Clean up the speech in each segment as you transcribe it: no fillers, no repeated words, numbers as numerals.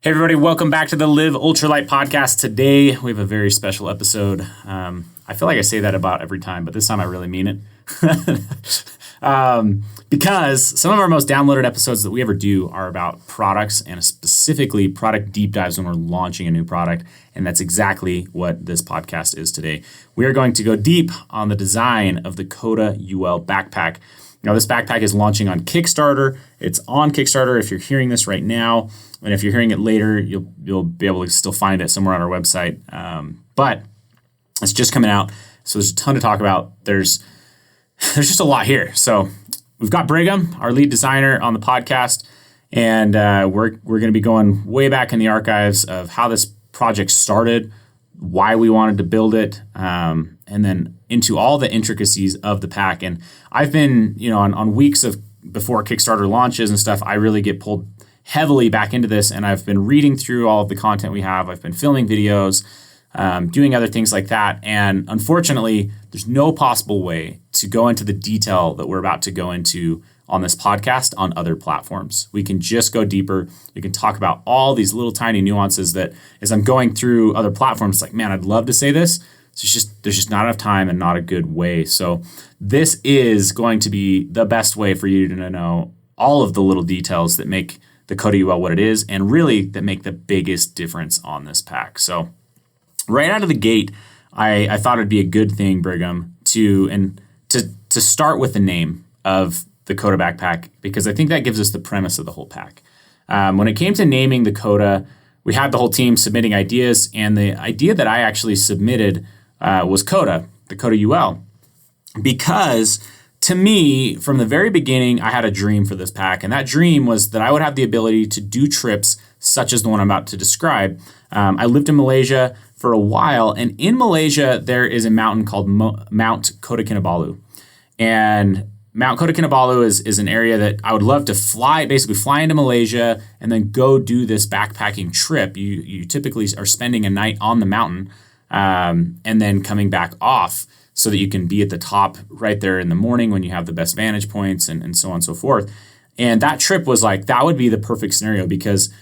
Hey everybody, welcome back to the Live Ultralight podcast. Today we have a very special episode. I feel like I say that about every time, but this time I really mean it. Because some of our most downloaded episodes that we ever do are about products and specifically product deep dives when we're launching a new product. And that's exactly what this podcast is today. We are going to go deep on the design of the Coda UL backpack. Now, this backpack is launching on Kickstarter. It's on Kickstarter if you're hearing this right now. And if you're hearing it later, you'll be able to still find it somewhere on our website. But it's just coming out, so there's a ton to talk about. There's just a lot here. So we've got Brigham, our lead designer, on the podcast, and we're going to be going way back in the archives of how this project started, why we wanted to build it, and then into all the intricacies of the pack. And I've been, on weeks of before Kickstarter launches and stuff, I really get pulled heavily back into this, and I've been reading through all of the content we have. I've been filming videos, doing other things like that, and unfortunately, there's no possible way to go into the detail that we're about to go into on this podcast on other platforms. We can just go deeper. We can talk about all these little tiny nuances that, as I'm going through other platforms, it's like, man, I'd love to say this. There's just not enough time and not a good way. So this is going to be the best way for you to know all of the little details that make the Coda UL what it is, and really that make the biggest difference on this pack. So right out of the gate, I thought it'd be a good thing, Brigham, to start with the name of the Coda backpack, because I think that gives us the premise of the whole pack. When it came to naming the Coda, we had the whole team submitting ideas, and the idea that I actually submitted was Coda, the Coda UL, because to me, from the very beginning, I had a dream for this pack, and that dream was that I would have the ability to do trips such as the one I'm about to describe. I lived in Malaysia for a while, and in Malaysia, there is a mountain called Mount Kota Kinabalu. And Mount Kota Kinabalu is an area that I would love to fly into Malaysia and then go do this backpacking trip. You typically are spending a night on the mountain and then coming back off, so that you can be at the top right there in the morning when you have the best vantage points and so on and so forth. And that trip was like, that would be the perfect scenario, because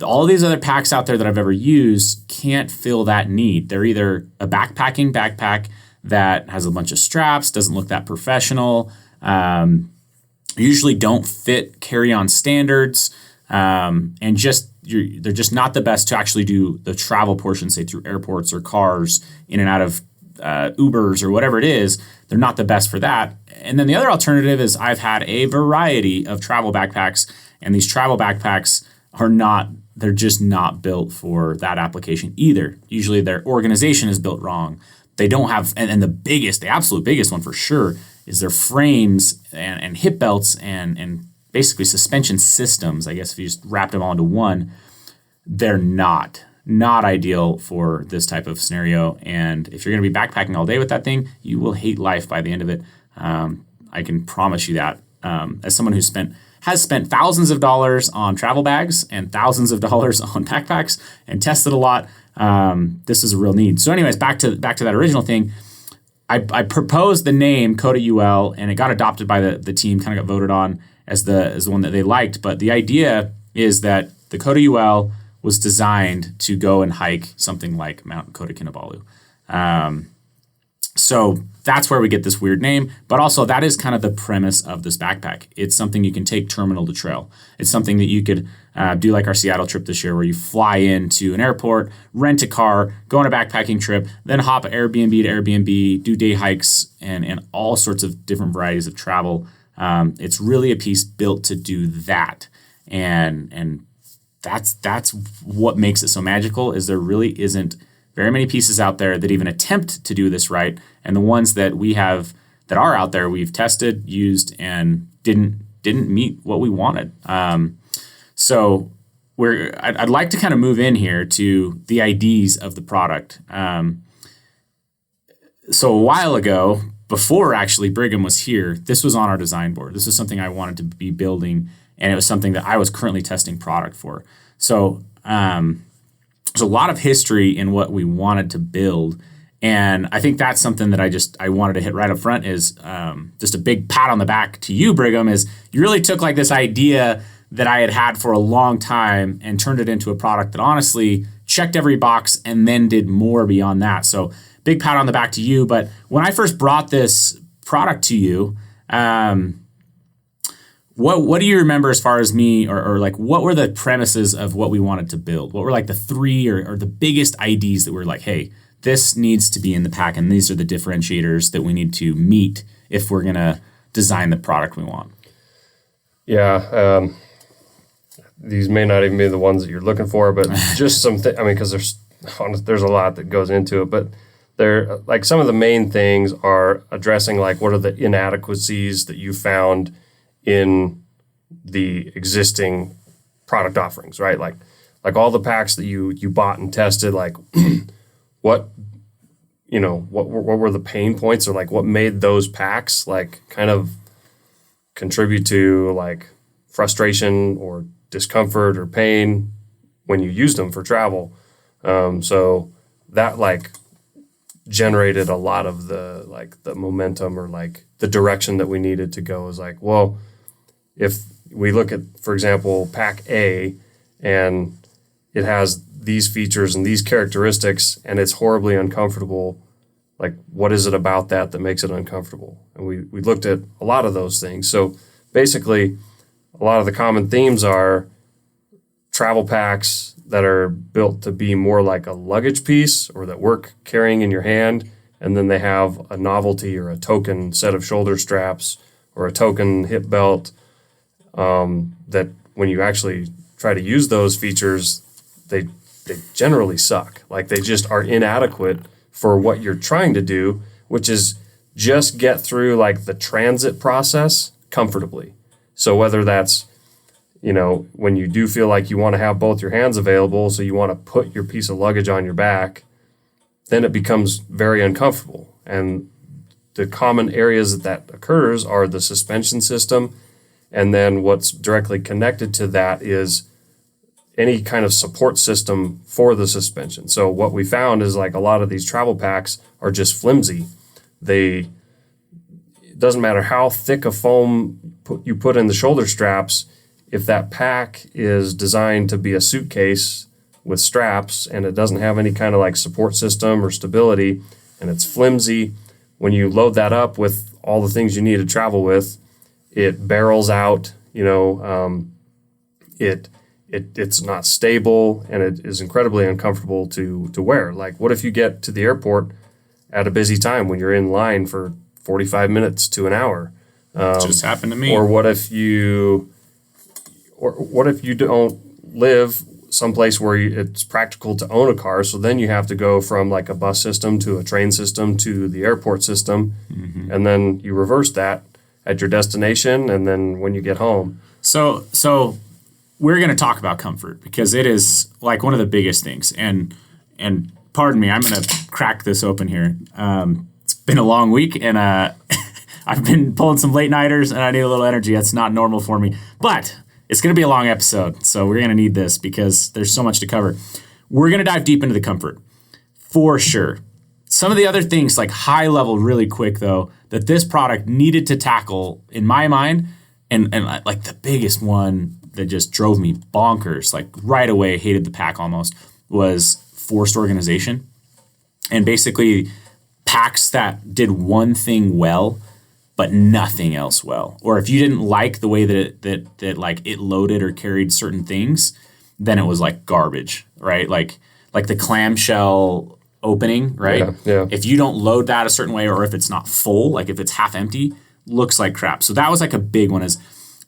all these other packs out there that I've ever used can't fill that need. They're either a backpacking backpack that has a bunch of straps, doesn't look that professional, usually don't fit carry-on standards, and they're just not the best to actually do the travel portion, say through airports or cars, in and out of Ubers or whatever it is. They're not the best for that. And then the other alternative is I've had a variety of travel backpacks, and these travel backpacks they're just not built for that application either. Usually their organization is built wrong. They don't have, and the absolute biggest one for sure is their frames and hip belts and basically suspension systems. I guess if you just wrapped them all into one, they're not ideal for this type of scenario. And if you're going to be backpacking all day with that thing, you will hate life by the end of it. I can promise you that. As someone has spent thousands of dollars on travel bags and thousands of dollars on backpacks and tested a lot, this is a real need. So anyways, back to that original thing. I proposed the name Coda UL, and it got adopted by the team, kind of got voted on as the one that they liked. But the idea is that the Coda UL was designed to go and hike something like Mount Kota Kinabalu. So that's where we get this weird name, but also that is kind of the premise of this backpack. It's something you can take terminal to trail. It's something that you could do like our Seattle trip this year, where you fly into an airport, rent a car, go on a backpacking trip, then hop Airbnb to Airbnb, do day hikes, and all sorts of different varieties of travel. It's really a piece built to do that. And that's what makes it so magical, is there really isn't very many pieces out there that even attempt to do this right. And the ones that we have that are out there, we've tested, used, and didn't meet what we wanted. So I'd like to kind of move in here to the IDs of the product. So a while ago, before actually Brigham was here, this was on our design board. This is something I wanted to be building, and it was something that I was currently testing product for. So there's a lot of history in what we wanted to build. And I think that's something that I wanted to hit right up front is just a big pat on the back to you, Brigham, is you really took like this idea that I had for a long time and turned it into a product that honestly checked every box and then did more beyond that. So big pat on the back to you. But when I first brought this product to you, what do you remember as far as me, or like what were the premises of what we wanted to build? What were like the three or the biggest IDs that were like, hey, this needs to be in the pack and these are the differentiators that we need to meet if we're going to design the product we want? Yeah. These may not even be the ones that you're looking for, but just something, because there's a lot that goes into it, but they're like some of the main things are addressing like what are the inadequacies that you found in the existing product offerings, right? Like all the packs that you bought and tested, like what were the pain points, or like what made those packs like kind of contribute to like frustration or discomfort or pain when you used them for travel. So that like generated a lot of the momentum or like the direction that we needed to go. Is like, well, if we look at, for example, pack A and it has these features and these characteristics and it's horribly uncomfortable, like what is it about that makes it uncomfortable? And we looked at a lot of those things. So basically, a lot of the common themes are travel packs that are built to be more like a luggage piece or that work carrying in your hand, and then they have a novelty or a token set of shoulder straps or a token hip belt that when you actually try to use those features, they generally suck. Like they just are inadequate for what you're trying to do, which is just get through like the transit process comfortably. So whether that's, when you do feel like you want to have both your hands available, so you want to put your piece of luggage on your back, then it becomes very uncomfortable. And the common areas that occurs are the suspension system, and then what's directly connected to that is any kind of support system for the suspension. So what we found is like a lot of these travel packs are just flimsy. It doesn't matter how thick a foam you put in the shoulder straps, if that pack is designed to be a suitcase with straps and it doesn't have any kind of like support system or stability and it's flimsy, when you load that up with all the things you need to travel with, it barrels out, it's not stable, and it is incredibly uncomfortable to wear. Like what if you get to the airport at a busy time when you're in line for 45 minutes to an hour? Just happened to me. Or what if you don't live someplace where it's practical to own a car, so then you have to go from like a bus system to a train system to the airport system, and then you reverse that at your destination and then when you get home. So we're going to talk about comfort because it is like one of the biggest things. And pardon me, I'm going to crack this open here. It's been a long week, and I've been pulling some late nighters, and I need a little energy. That's not normal for me. But it's going to be a long episode, so we're going to need this because there's so much to cover. We're going to dive deep into the comfort, for sure. Some of the other things, like high level really quick, though, that this product needed to tackle, in my mind, and like the biggest one that just drove me bonkers, like right away, hated the pack almost, was forced organization. And basically packs that did one thing well, but nothing else well. Or if you didn't like the way that like it loaded or carried certain things, then it was like garbage, right? Like the clamshell opening, right? Yeah. If you don't load that a certain way, or if it's not full, like if it's half empty, looks like crap. So that was like a big one. Is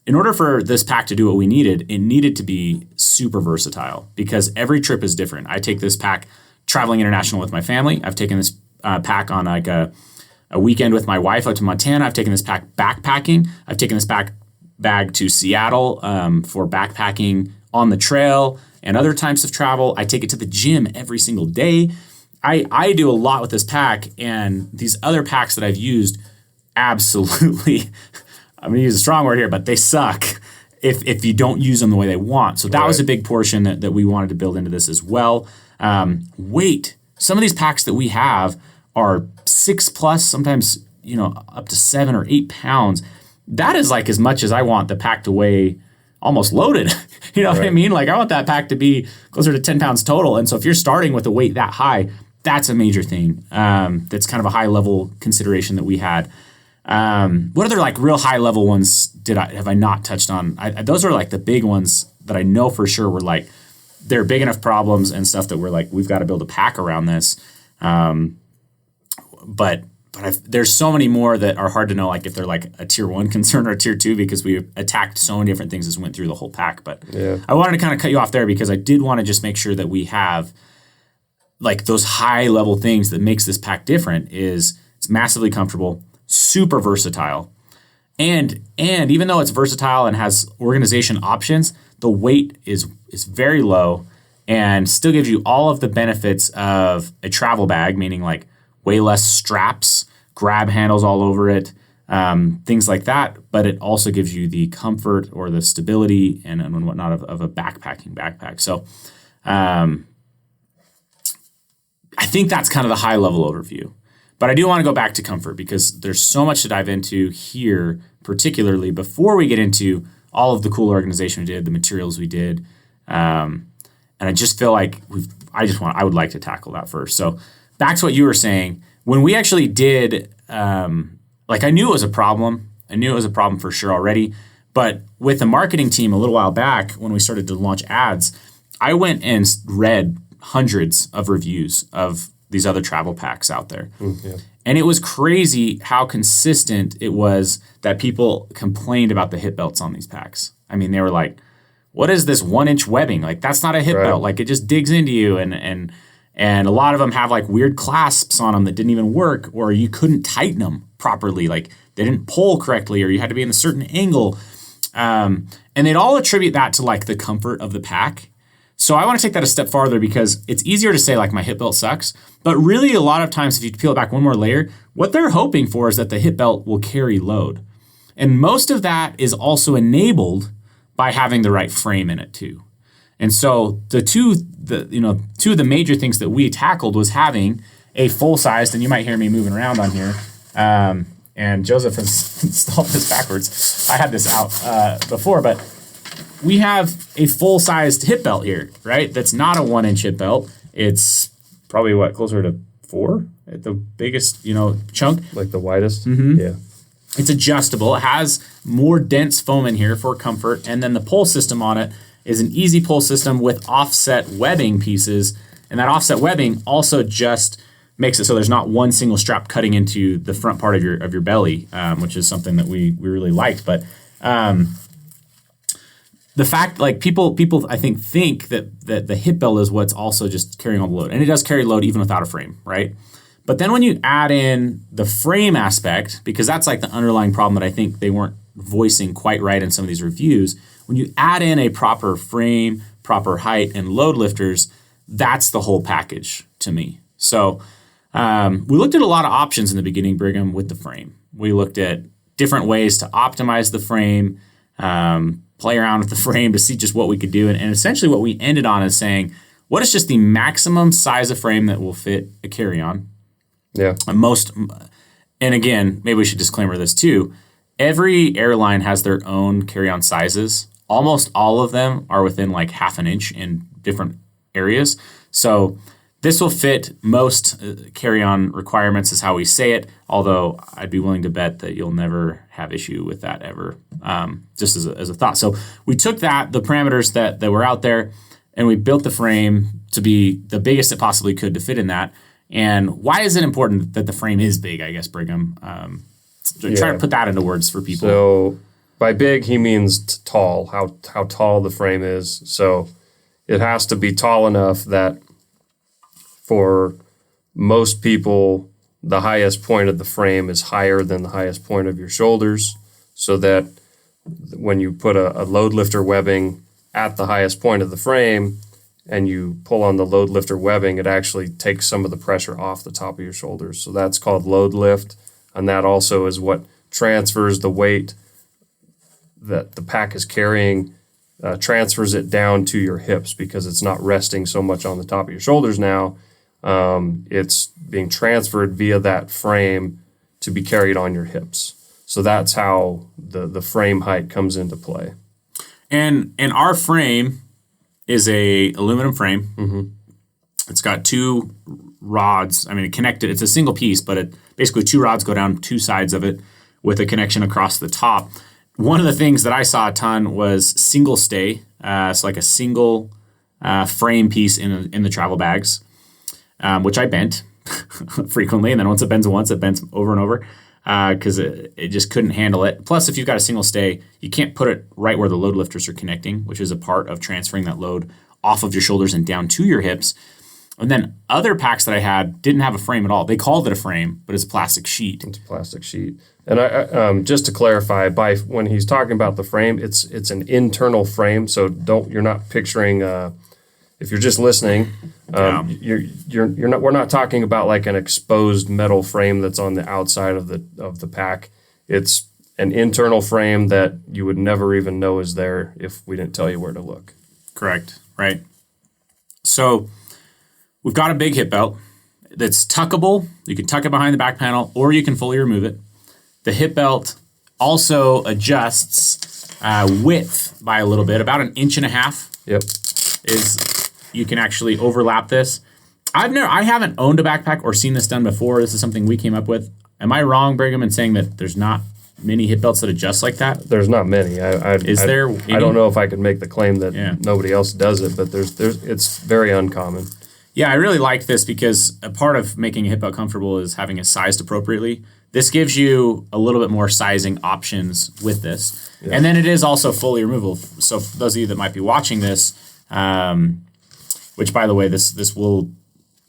in order for this pack to do what we needed, it needed to be super versatile because every trip is different. I take this pack traveling international with my family. I've taken this pack on like a weekend with my wife out to Montana. I've taken this pack backpacking. I've taken this bag to Seattle for backpacking on the trail and other types of travel. I take it to the gym every single day. I do a lot with this pack, and these other packs that I've used absolutely, I'm going to use a strong word here, but they suck if you don't use them the way they want. So that was a big portion that we wanted to build into this as well. Weight. Some of these packs that we have are 6+, sometimes, up to 7 or 8 pounds. That is like as much as I want the pack to weigh almost loaded. You know what I mean? Like I want that pack to be closer to 10 pounds total. And so if you're starting with a weight that high, that's a major thing. That's kind of a high level consideration that we had. What other like real high level ones have I not touched on? Those are like the big ones that I know for sure were like, they're big enough problems and stuff that we're like, we've got to build a pack around this. But there's so many more that are hard to know, like if they're like a tier 1 concern or a tier 2, because we attacked so many different things as we went through the whole pack. But I wanted to kind of cut you off there because I did want to just make sure that we have like those high level things that makes this pack different. Is it's massively comfortable, super versatile. And even though it's versatile and has organization options, the weight is very low and still gives you all of the benefits of a travel bag, meaning like way less straps, grab handles all over it, things like that. But it also gives you the comfort or the stability and whatnot of a backpacking backpack. So I think that's kind of the high level overview. But I do want to go back to comfort because there's so much to dive into here, particularly before we get into all of the cool organization we did, the materials we did. And I just feel like I would like to tackle that first. So back to what you were saying, when we actually did, like I knew it was a problem. I knew it was a problem for sure already. But with the marketing team a little while back, when we started to launch ads, I went and read hundreds of reviews of these other travel packs out there. And it was crazy how consistent it was that people complained about the hip belts on these packs. I mean, they were like, what is this 1-inch webbing? Like, that's not a hip belt. Like, it just digs into you. And a lot of them have like weird clasps on them that didn't even work, or you couldn't tighten them properly. Like, they didn't pull correctly, or you had to be in a certain angle. And they'd all attribute that to like the comfort of the pack. So I want to take that a step farther because it's easier to say like my hip belt sucks, but really a lot of times if you peel it back one more layer, what they're hoping for is that the hip belt will carry load. And most of that is also enabled by having the right frame in it too. And so two of the major things that we tackled was having a full-sized, and you might hear me moving around on here, and Joseph has installed this backwards. I had this out before, but we have a full-sized hip belt here, right? That's not a 1-inch hip belt. It's probably closer to 4 at the biggest, chunk. Like the widest? Mm-hmm. Yeah. It's adjustable. It has more dense foam in here for comfort. And then the pull system on it is an easy pull system with offset webbing pieces. And that offset webbing also just makes it so there's not one single strap cutting into the front part of your belly, which is something that we really liked. But the fact, like people I think that the hip belt is what's also just carrying all the load. And it does carry load even without a frame, right? But then when you add in the frame aspect, because that's like the underlying problem that I think they weren't voicing quite right in some of these reviews, when you add in a proper frame, proper height, and load lifters, that's the whole package to me. So we looked at a lot of options in the beginning, Brigham, with the frame. We looked at different ways to optimize the frame, play around with the frame to see just what we could do. And essentially what we ended on is saying, what is just the maximum size of frame that will fit a carry-on? Yeah. And again, maybe we should disclaimer this too. Every airline has their own carry-on sizes. Almost all of them are within like 1/2 inch in different areas. So this will fit most carry-on requirements is how we say it, although I'd be willing to bet that you'll never have issue with that ever, just as a thought. So we took the parameters that were out there, and we built the frame to be the biggest it possibly could to fit in that. And why is it important that the frame is big, I guess, Brigham? Try to put that into words for people. So by big, he means tall, how tall the frame is. So it has to be tall enough that for most people, the highest point of the frame is higher than the highest point of your shoulders, so that when you put a load lifter webbing at the highest point of the frame and you pull on the load lifter webbing, it actually takes some of the pressure off the top of your shoulders. So that's called load lift, and that also is what transfers the weight that the pack is carrying, transfers it down to your hips because it's not resting so much on the top of your shoulders now. It's being transferred via that frame to be carried on your hips. So that's how the frame height comes into play. And our frame is a aluminum frame. Mm-hmm. It's got two rods. I mean, connected. It's a single piece, but basically two rods go down two sides of it with a connection across the top. One of the things that I saw a ton was single stay. So like a single frame piece in the travel bags, which I bent frequently. And then once it bends over and over because it just couldn't handle it. Plus, if you've got a single stay, you can't put it right where the load lifters are connecting, which is a part of transferring that load off of your shoulders and down to your hips. And then other packs that I had didn't have a frame at all. They called it a frame, but it's a plastic sheet. It's a plastic sheet. And I just to clarify, when he's talking about the frame, it's an internal frame. So you're not picturing. If you're just listening, we're not talking about like an exposed metal frame that's on the outside of the pack. It's an internal frame that you would never even know is there if we didn't tell you where to look. Correct. Right. So we've got a big hip belt that's tuckable. You can tuck it behind the back panel, or you can fully remove it. The hip belt also adjusts width by a little bit, about 1.5 inches. Yep. You can actually overlap this. I haven't owned a backpack or seen this done before. This is something we came up with. Am I wrong, Brigham, in saying that there's not many hip belts that adjust like that? There's not many. Is there? I don't know if I could make the claim that nobody else does it, but it's very uncommon. Yeah, I really like this because a part of making a hip belt comfortable is having it sized appropriately. This gives you a little bit more sizing options with this. Yeah. And then it is also fully removable. So for those of you that might be watching this, which by the way, this will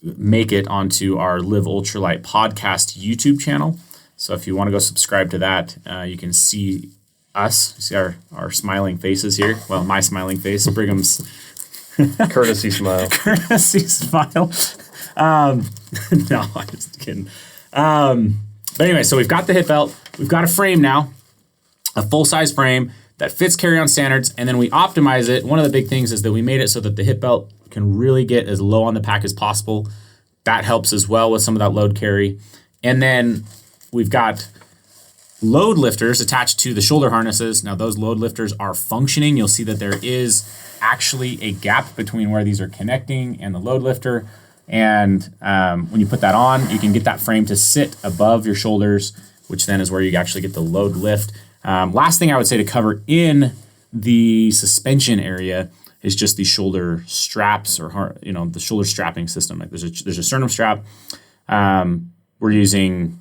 make it onto our Live Ultralight podcast YouTube channel. So if you want to go subscribe to that, you can see us, see our smiling faces here. Well, my smiling face, Brigham's courtesy smile. Courtesy smile. No, I'm just kidding. But anyway, so we've got the hip belt. We've got a frame now, a full-size frame that fits carry-on standards, and then we optimize it. One of the big things is that we made it so that the hip belt can really get as low on the pack as possible. That helps as well with some of that load carry. And then we've got load lifters attached to the shoulder harnesses. Now, those load lifters are functioning. You'll see that there is actually a gap between where these are connecting and the load lifter. And when you put that on, you can get that frame to sit above your shoulders, which then is where you actually get the load lift. Last thing I would say to cover in the suspension area is just the shoulder straps, or the shoulder strapping system. Like there's a sternum strap. We're using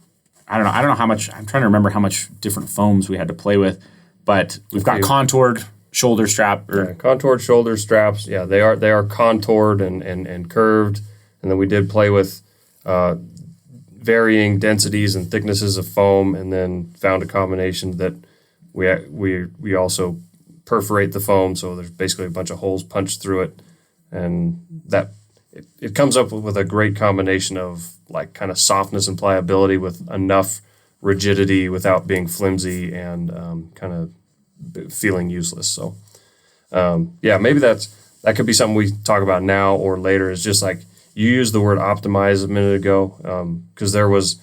I don't know how much. I'm trying to remember how much different foams we had to play with, but we've got contoured shoulder strap. Contoured shoulder straps. Yeah, they are contoured and curved. And then we did play with varying densities and thicknesses of foam, and then found a combination that we also perforate the foam, so there's basically a bunch of holes punched through it, and that it comes up with a great combination of like kind of softness and pliability with enough rigidity without being flimsy and kind of feeling useless. So maybe that could be something we talk about now or later. Is just like, you used the word optimize a minute ago, because there was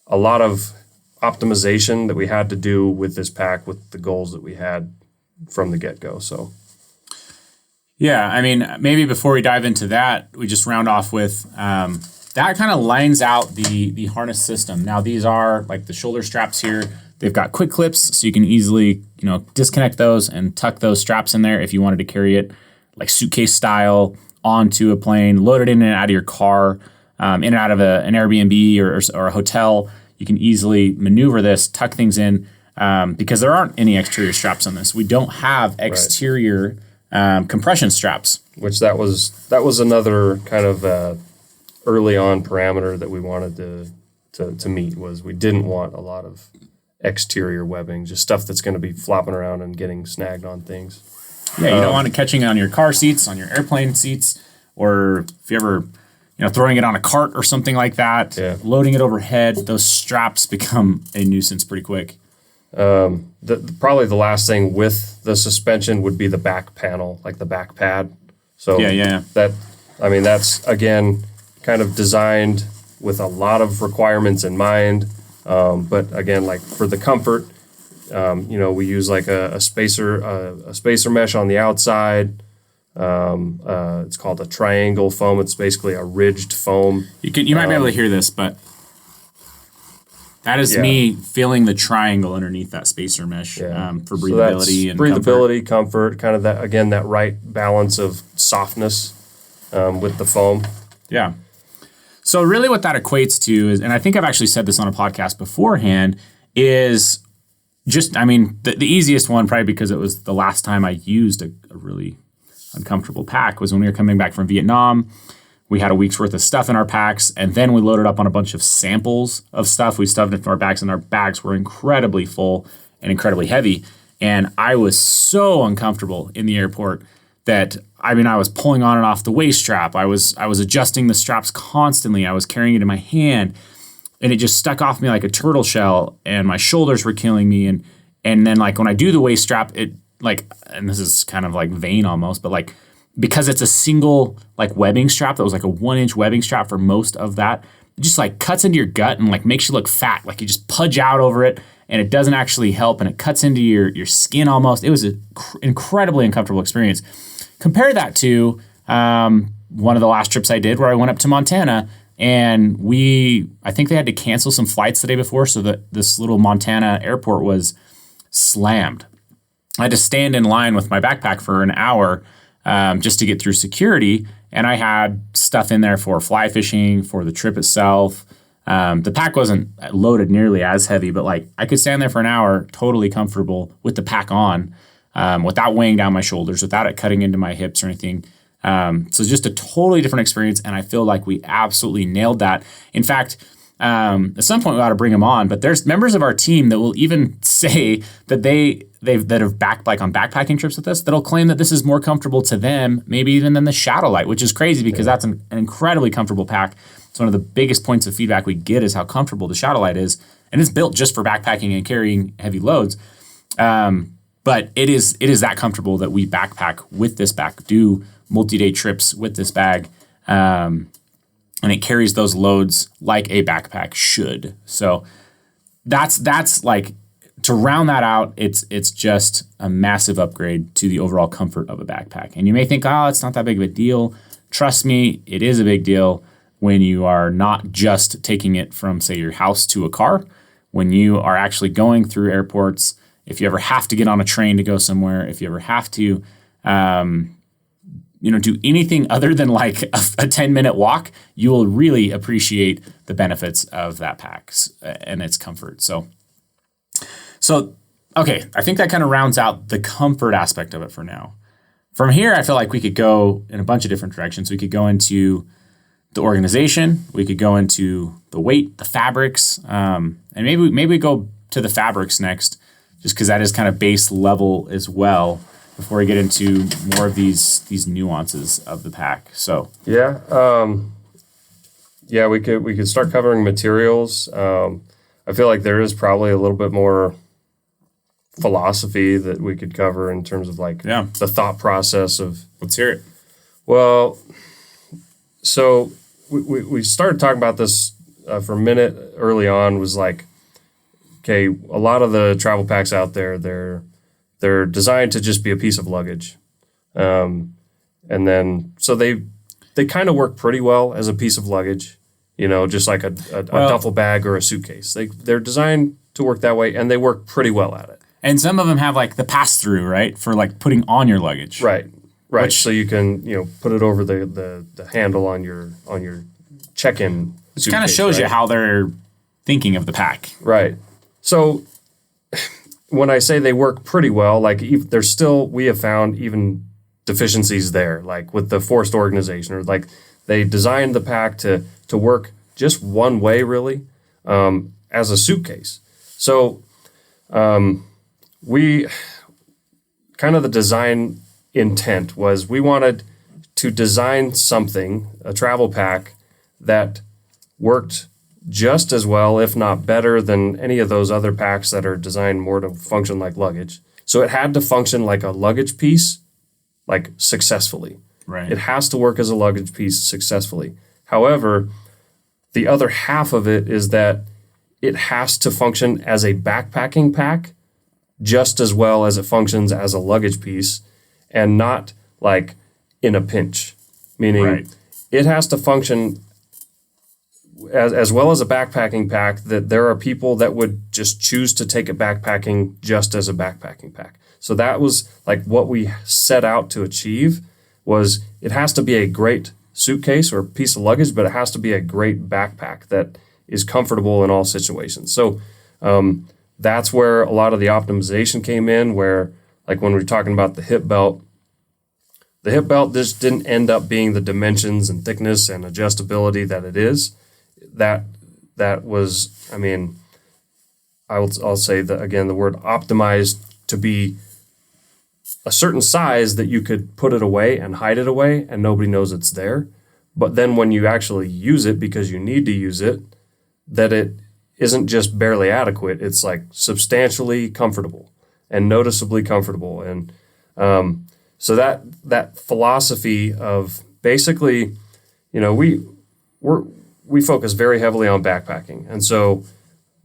a lot of optimization that we had to do with this pack with the goals that we had from the get-go. So, yeah, I mean, maybe before we dive into that, we just round off with that kind of lines out the harness system. Now, these are like the shoulder straps here. They've got quick clips, so you can easily disconnect those and tuck those straps in there if you wanted to carry it like suitcase style onto a plane, load it in and out of your car, in and out of an Airbnb or a hotel. You can easily maneuver this, tuck things in, because there aren't any exterior straps on this. We don't have exterior compression straps. Which that was another kind of early on parameter that we wanted to meet, was we didn't want a lot of exterior webbing, just stuff that's going to be flopping around and getting snagged on things. Yeah, you don't want it catching on your car seats, on your airplane seats, or if you ever, throwing it on a cart or something like that, loading it overhead, those straps become a nuisance pretty quick. Probably the last thing with the suspension would be the back panel, like the back pad. So that's again kind of designed with a lot of requirements in mind. But again, like for the comfort, We use like a spacer mesh on the outside. It's called a triangle foam. It's basically a ridged foam. You might be able to hear this, but that is me feeling the triangle underneath that spacer mesh for breathability and breathability, comfort, kind of that right balance of softness with the foam. Yeah. So really what that equates to is, and I think I've actually said this on a podcast beforehand, is just, the easiest one, probably because it was the last time I used a really uncomfortable pack, was when we were coming back from Vietnam. We had a week's worth of stuff in our packs, and then we loaded up on a bunch of samples of stuff. We stuffed it into our bags, and our bags were incredibly full and incredibly heavy. And I was so uncomfortable in the airport that, I was pulling on and off the waist strap. I was adjusting the straps constantly. I was carrying it in my hand, and it just stuck off me like a turtle shell, and my shoulders were killing me. And then like when I do the waist strap, it like, and this is kind of like vain almost, but like, because it's a single like webbing strap that was like a 1-inch webbing strap for most of that, it just like cuts into your gut and like makes you look fat. Like you just pudge out over it, and it doesn't actually help, and it cuts into your skin almost. It was an incredibly uncomfortable experience. Compare that to one of the last trips I did where I went up to Montana, and I think they had to cancel some flights the day before, so that this little Montana airport was slammed. I had to stand in line with my backpack for an hour just to get through security, and I had stuff in there for fly fishing, for the trip itself. The pack wasn't loaded nearly as heavy, but like I could stand there for an hour totally comfortable with the pack on, without weighing down my shoulders, without it cutting into my hips or anything. So just a totally different experience, and I feel like we absolutely nailed that. In fact, at some point we ought to bring them on, but there's members of our team that will even say that that have backed like on backpacking trips with us, that'll claim that this is more comfortable to them, maybe even than the Shadow Light, which is crazy because that's an incredibly comfortable pack. It's one of the biggest points of feedback we get is how comfortable the Shadow Light is, and it's built just for backpacking and carrying heavy loads. But it is that comfortable that we backpack with this bag, do multi-day trips with this bag, and it carries those loads like a backpack should. So that's like, to round that out, it's just a massive upgrade to the overall comfort of a backpack. And you may think, oh, it's not that big of a deal. Trust me, it is a big deal when you are not just taking it from, say, your house to a car, when you are actually going through airports. If you ever have to get on a train to go somewhere, if you ever have to, do anything other than like a 10-minute walk, you will really appreciate the benefits of that pack and its comfort. So, okay, I think that kind of rounds out the comfort aspect of it for now. From here, I feel like we could go in a bunch of different directions. We could go into the organization. We could go into the weight, the fabrics, and maybe we go to the fabrics next, just because that is kind of base level as well, before we get into more of these nuances of the pack. So we could start covering materials. I feel like there is probably a little bit more philosophy that we could cover in terms of like the thought process of. Let's hear it. Well, so we started talking about this for a minute early on. Was like, okay, a lot of the travel packs out there, they're designed to just be a piece of luggage, and then so they kind of work pretty well as a piece of luggage, just like a duffel bag or a suitcase. They're designed to work that way, and they work pretty well at it. And some of them have like the pass-through, right, for like putting on your luggage. Right. So you can put it over the handle on your check-in. Which kind of shows you how they're thinking of the pack. Right. So when I say they work pretty well, like there's still, we have found even deficiencies there, like with the forced organization, or like they designed the pack to work just one way really, as a suitcase. So we kind of the design intent was we wanted to design something, a travel pack that worked just as well, if not better, than any of those other packs that are designed more to function like luggage. So it had to function like a luggage piece, like successfully. Right. It has to work as a luggage piece successfully. However, the other half of it is that it has to function as a backpacking pack just as well as it functions as a luggage piece, and not like in a pinch, meaning it has to function as well as a backpacking pack, that there are people that would just choose to take it backpacking just as a backpacking pack. So that was like what we set out to achieve, was it has to be a great suitcase or piece of luggage, but it has to be a great backpack that is comfortable in all situations. So that's where a lot of the optimization came in, where like when we're talking about the hip belt just didn't end up being the dimensions and thickness and adjustability that it is. That was, I mean, I'll say that again, the word optimized to be a certain size that you could put it away and hide it away and nobody knows it's there. But then when you actually use it because you need to use it, that it isn't just barely adequate, it's like substantially comfortable and noticeably comfortable. And so that philosophy of basically, you know, we focus very heavily on backpacking. And so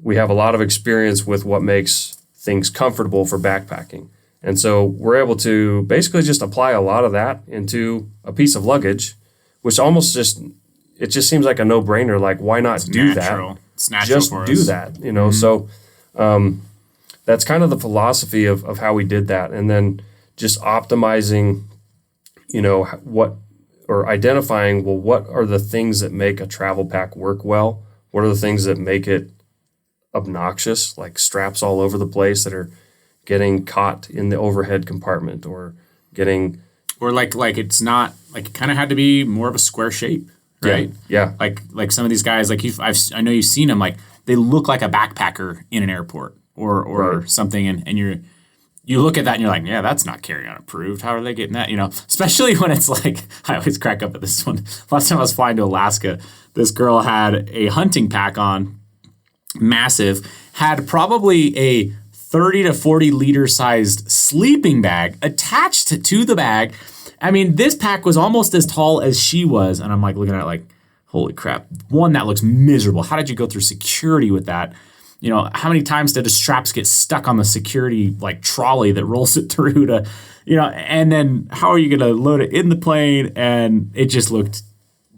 we have a lot of experience with what makes things comfortable for backpacking. And so we're able to basically just apply a lot of that into a piece of luggage, which almost it just seems like a no-brainer. Like, why not do that? It's natural just for do us. that, you know? So that's kind of the philosophy of how we did that. And then just optimizing, you know, identifying, well, what are the things that make a travel pack work well? What are the things that make it obnoxious, like straps all over the place that are getting caught in the overhead compartment, or getting... Or like it's not, like it kind of had to be more of a square shape, right? Yeah. Like some of these guys, like I know you've seen them, like they look like a backpacker in an airport or something, and you look at that and you're like, yeah, that's not carry-on approved. How are they getting that? You know, especially when it's like, I always crack up at this one. Last time I was flying to Alaska, this girl had a hunting pack on, massive, had probably a 30 to 40 liter sized sleeping bag attached to the bag. I mean, this pack was almost as tall as she was. And I'm like looking at it like, holy crap. One, that looks miserable. How did you go through security with that? You know, how many times did the straps get stuck on the security like trolley that rolls it through to, you know, and then how are you going to load it in the plane? And it just looked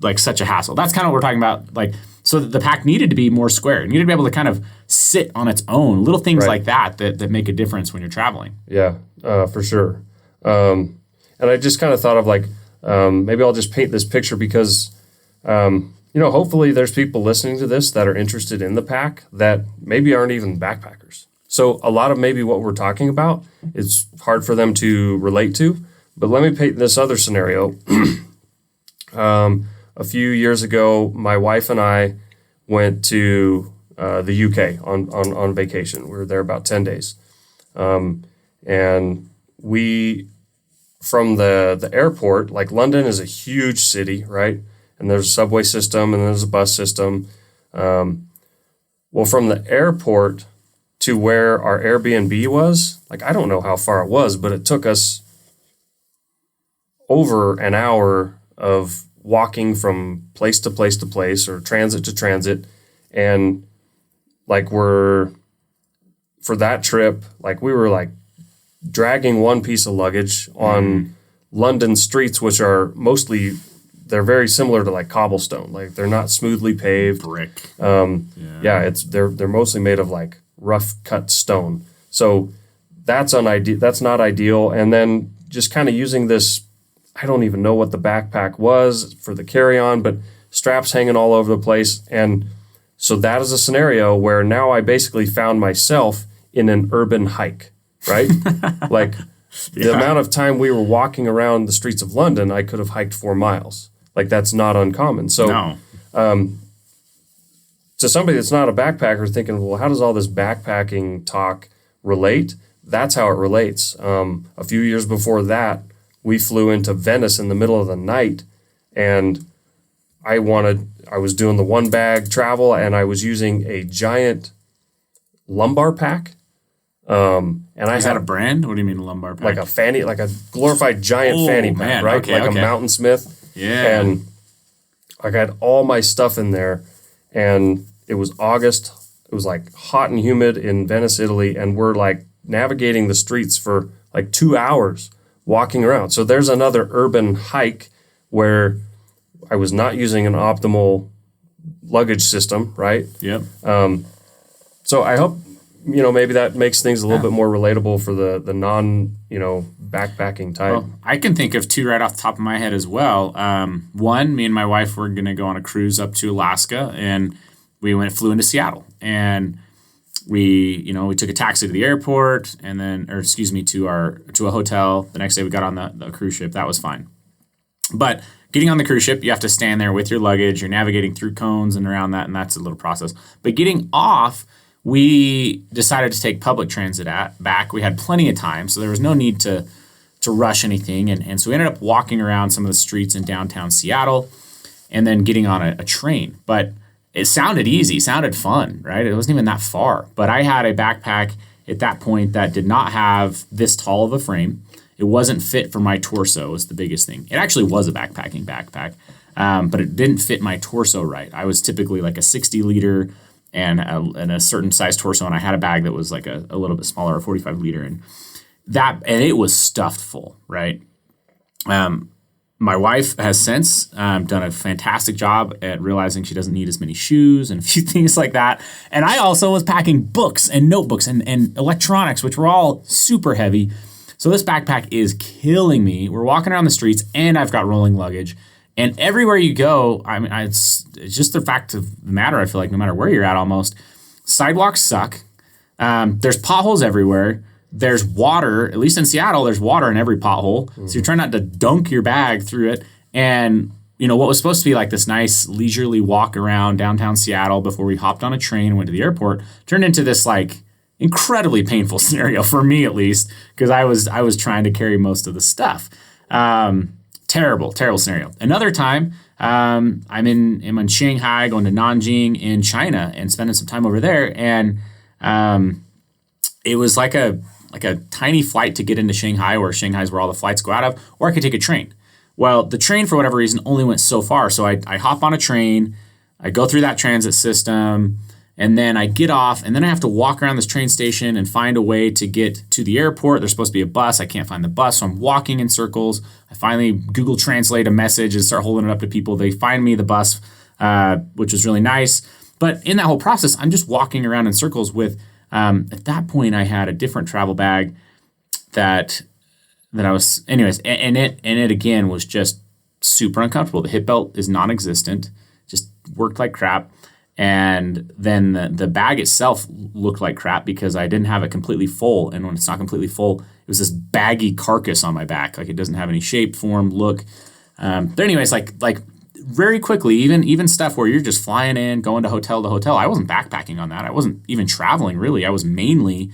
like such a hassle. That's kind of what we're talking about. Like, so that the pack needed to be more square. It needed to be able to kind of sit on its own. Little things like that make a difference when you're traveling. Yeah, for sure. And I just kind of thought of like, maybe I'll just paint this picture because, you know, hopefully there's people listening to this that are interested in the pack that maybe aren't even backpackers. So a lot of maybe what we're talking about is hard for them to relate to. But let me paint this other scenario. A few years ago, my wife and I went to the UK on vacation. We were there about 10 days. And we, from the airport, like London is a huge city, right? And there's a subway system and there's a bus system. Well, from the airport to where our Airbnb was, like I don't know how far it was, but it took us over an hour of walking from place to place to place, or transit to transit. And like for that trip, like we were like dragging one piece of luggage on London streets, which are mostly, they're very similar to like cobblestone. Like they're not smoothly paved. Brick. They're mostly made of like rough cut stone. So that's not ideal. And then just kind of using this, I don't even know what the backpack was for the carry-on, but straps hanging all over the place. And so that is a scenario where now I basically found myself in an urban hike, right? Like the amount of time we were walking around the streets of London, I could have hiked 4 miles. Like that's not uncommon. So to somebody that's not a backpacker thinking, well, how does all this backpacking talk relate? That's how it relates. A few years before that, we flew into Venice in the middle of the night, and I was doing the one bag travel, and I was using a giant lumbar pack. And Is that a brand? What do you mean lumbar pack? Like a fanny, like a glorified giant fanny pack, right? Okay, a Mountain Smith. Yeah. And I got all my stuff in there, and it was August. It was like hot and humid in Venice, Italy, and we're like navigating the streets for like 2 hours walking around. So there's another urban hike where I was not using an optimal luggage system, right? Yep. So I hope, maybe that makes things a little bit more relatable for the non, backpacking type. Well, I can think of two right off the top of my head as well. One, me and my wife were going to go on a cruise up to Alaska, and we flew into Seattle, and we took a taxi to the airport, and then, to a hotel. The next day we got on the cruise ship. That was fine. But getting on the cruise ship, you have to stand there with your luggage. You're navigating through cones and around that, and that's a little process. But getting off, we decided to take public transit back. We had plenty of time, so there was no need to rush anything. And so we ended up walking around some of the streets in downtown Seattle and then getting on a train. But it sounded easy, sounded fun, right? It wasn't even that far. But I had a backpack at that point that did not have this tall of a frame. It wasn't fit for my torso was the biggest thing. It actually was a backpacking backpack, but it didn't fit my torso right. I was typically like a 60 liter and a certain size torso, and I had a bag that was like a little bit smaller, a 45 liter, and it was stuffed full, right? My wife has since done a fantastic job at realizing she doesn't need as many shoes and a few things like that. And I also was packing books and notebooks and electronics, which were all super heavy. So this backpack is killing me. We're walking around the streets, and I've got rolling luggage. And everywhere you go, I mean, it's just the fact of the matter, I feel like, no matter where you're at almost, sidewalks suck. There's potholes everywhere. There's water, at least in Seattle, there's water in every pothole. Mm-hmm. So you're trying not to dunk your bag through it. And, what was supposed to be like this nice leisurely walk around downtown Seattle before we hopped on a train and went to the airport turned into this like incredibly painful scenario for me, at least, because I was trying to carry most of the stuff. Terrible scenario. Another time, I'm in Shanghai, going to Nanjing in China and spending some time over there. And it was like a tiny flight to get into Shanghai, where Shanghai's where all the flights go out of, or I could take a train. Well, the train, for whatever reason, only went so far. So I hop on a train, I go through that transit system, and then I get off, and then I have to walk around this train station and find a way to get to the airport. There's supposed to be a bus. I can't find the bus, so I'm walking in circles. I finally Google Translate a message and start holding it up to people. They find me the bus, which was really nice. But in that whole process, I'm just walking around in circles with, at that point, I had a different travel bag that I was, anyways, and it again was just super uncomfortable. The hip belt is non-existent, just worked like crap. And then the bag itself looked like crap because I didn't have it completely full. And when it's not completely full, it was this baggy carcass on my back. Like it doesn't have any shape, form, look. But anyways, like very quickly, even stuff where you're just flying in, going to hotel to hotel. I wasn't backpacking on that. I wasn't even traveling really. I was mainly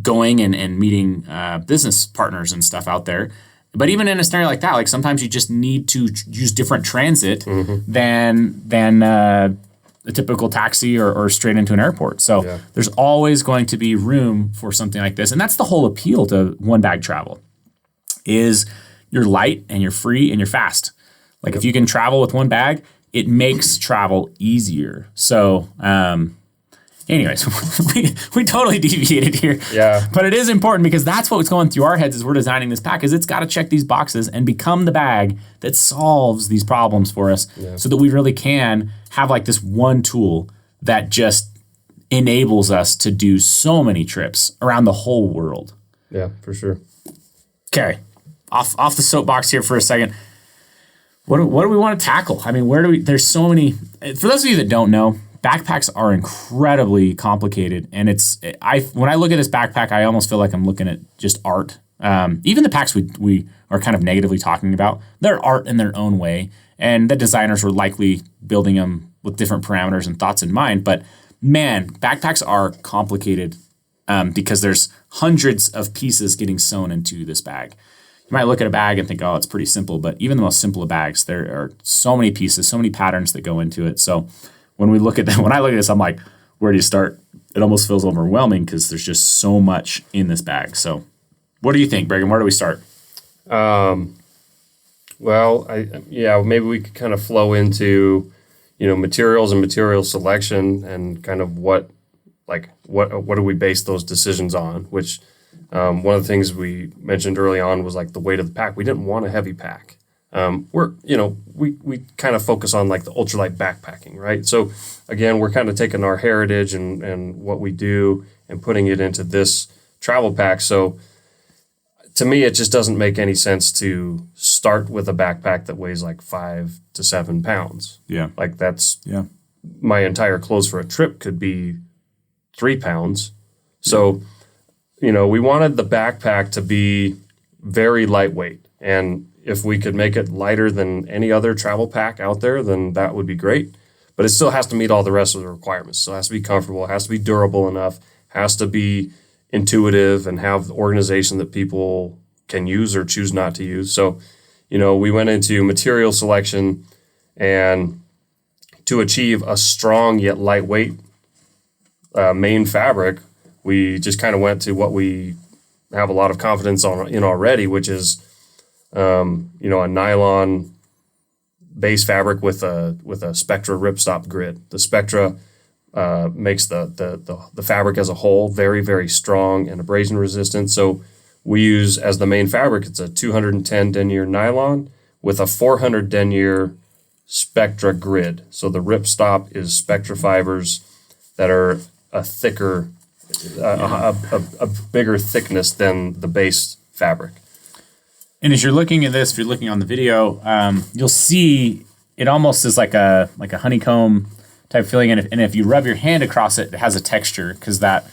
going and meeting business partners and stuff out there. But even in a scenario like that, like sometimes you just need to use different transit than a typical taxi or straight into an airport. So there's always going to be room for something like this. And that's the whole appeal to one bag travel is you're light and you're free and you're fast. Like if you can travel with one bag, it makes travel easier. So anyways, we totally deviated here. Yeah. But it is important because that's what's going through our heads as we're designing this pack is it's got to check these boxes and become the bag that solves these problems for us so that we really can have like this one tool that just enables us to do so many trips around the whole world. Yeah, for sure. Okay. Off the soapbox here for a second. What do we want to tackle? I mean, there's so many, for those of you that don't know, backpacks are incredibly complicated, and when I look at this backpack, I almost feel like I'm looking at just art. Even the packs we are kind of negatively talking about, they're art in their own way, and the designers were likely building them with different parameters and thoughts in mind. But man, backpacks are complicated because there's hundreds of pieces getting sewn into this bag. You might look at a bag and think, oh, it's pretty simple, but even the most simple of bags, there are so many pieces, so many patterns that go into it. So when I look at this, I'm like, where do you start? It almost feels overwhelming because there's just so much in this bag. So what do you think, Brigham? Where do we start? Well, maybe we could kind of flow into, materials and material selection and kind of what do we base those decisions on, which One of the things we mentioned early on was like the weight of the pack. We didn't want a heavy pack. We kind of focus on like the ultralight backpacking, right? So again, we're kind of taking our heritage and what we do and putting it into this travel pack. So to me, it just doesn't make any sense to start with a backpack that weighs like 5 to 7 pounds. Yeah. Like that's my entire clothes for a trip could be 3 pounds. So, we wanted the backpack to be very lightweight. And if we could make it lighter than any other travel pack out there, then that would be great. But it still has to meet all the rest of the requirements. So it has to be comfortable, it has to be durable enough, has to be intuitive and have the organization that people can use or choose not to use. So, we went into material selection, and to achieve a strong yet lightweight main fabric, we just kind of went to what we have a lot of confidence in already, which is a nylon base fabric with a Spectra ripstop grid. The Spectra makes the fabric as a whole very, very strong and abrasion resistant. So we use as the main fabric, it's a 210 denier nylon with a 400 denier Spectra grid. So the ripstop is Spectra fibers that are a thicker, a bigger thickness than the base fabric. And as you're looking at this, if you're looking on the video, you'll see it almost is like a honeycomb type feeling. And if you rub your hand across it, it has a texture because that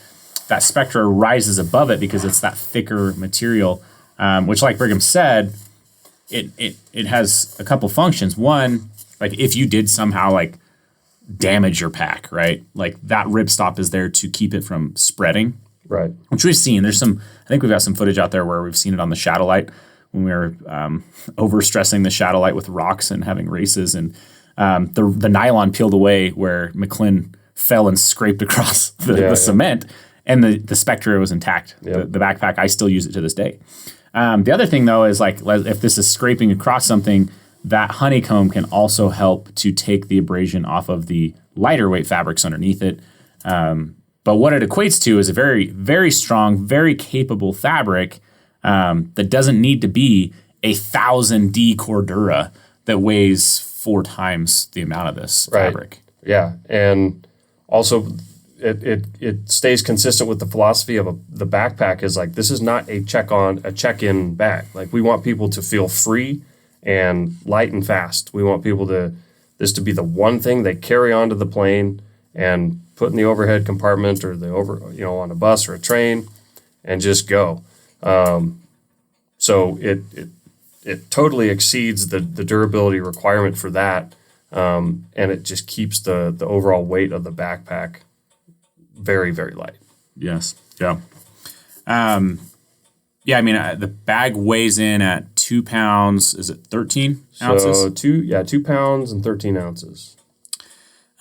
Spectra rises above it because it's that thicker material, which, like Brigham said, it has a couple functions. One, like if you did somehow like damage your pack, right? Like that ripstop is there to keep it from spreading. Right. Which we've seen. I think we've got some footage out there where we've seen it on the shadow light when we were overstressing the shadow light with rocks and having races, and the nylon peeled away where McClin fell and scraped across the cement, and the Spectra was intact. Yep. The backpack, I still use it to this day. The other thing though is like if this is scraping across something, that honeycomb can also help to take the abrasion off of the lighter weight fabrics underneath it. But what it equates to is a very, very strong, very capable fabric that doesn't need to be 1,000 D Cordura that weighs 4 times the amount of this fabric. Yeah, and also it stays consistent with the philosophy of the backpack is like this is not a check-in bag. Like we want people to feel free and light and fast. We want people this to be the one thing they carry onto the plane and put in the overhead compartment or on a bus or a train and just go. So it totally exceeds the durability requirement for that, and it just keeps the overall weight of the backpack very, very light. Yes. Yeah. The bag weighs in at 2 pounds. Is it 13 ounces? So 2 pounds and 13 ounces.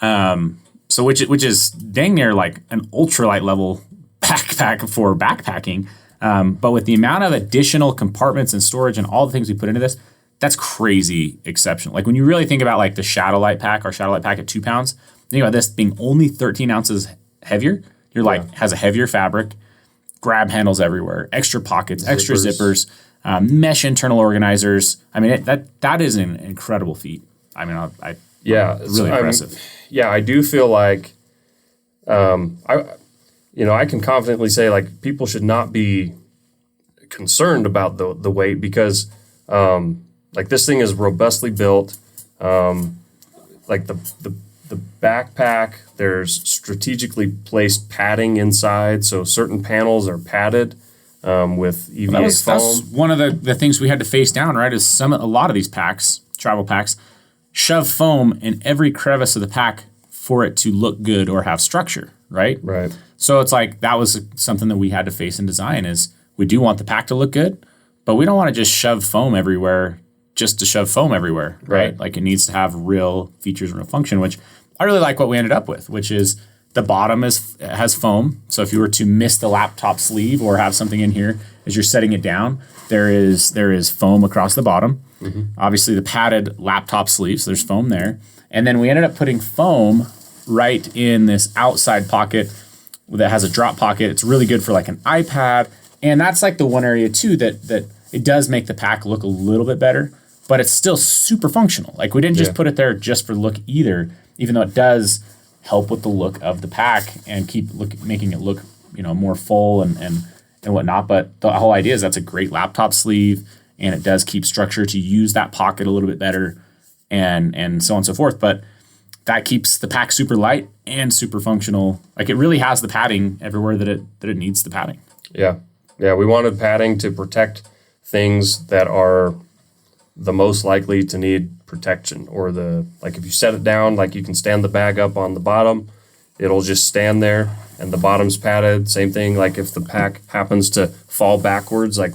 So which is dang near like an ultralight level backpack for backpacking. But with the amount of additional compartments and storage and all the things we put into this, that's crazy exceptional. Like when you really think about like the shadow light pack, our shadow light pack at 2 pounds, think about this being only 13 ounces heavier. You're like, has a heavier fabric, grab handles everywhere, extra pockets, extra zippers, mesh internal organizers. I mean, that is an incredible feat. I mean, really impressive. I do feel like, I can confidently say like people should not be concerned about the weight because like this thing is robustly built. Like the backpack, there's strategically placed padding inside, so certain panels are padded with EVA foam. That's one of the things we had to face down, right? Is a lot of these packs, travel packs, shove foam in every crevice of the pack for it to look good or have structure, right? Right. So it's like that was something that we had to face in design is we do want the pack to look good, but we don't want to just shove foam everywhere just to shove foam everywhere, right? Like it needs to have real features and real function, which I really like what we ended up with, which is the bottom has foam. So if you were to miss the laptop sleeve or have something in here as you're setting it down, there is foam across the bottom. Mm-hmm. Obviously the padded laptop sleeve, so there's foam there. And then we ended up putting foam right in this outside pocket that has a drop pocket. It's really good for like an iPad, And that's like the one area too that it does make the pack look a little bit better, but it's still super functional. Like we didn't just put it there just for look either, even though it does help with the look of the pack and making it look, more full and whatnot. But the whole idea is that's a great laptop sleeve, and it does keep structure to use that pocket a little bit better, and so on and so forth. But that keeps the pack super light and super functional. Like it really has the padding everywhere that it needs the padding. Yeah. Yeah, we wanted padding to protect things that are the most likely to need protection, or like if you set it down, like you can stand the bag up on the bottom, it'll just stand there and the bottom's padded. Same thing, like if the pack happens to fall backwards, like,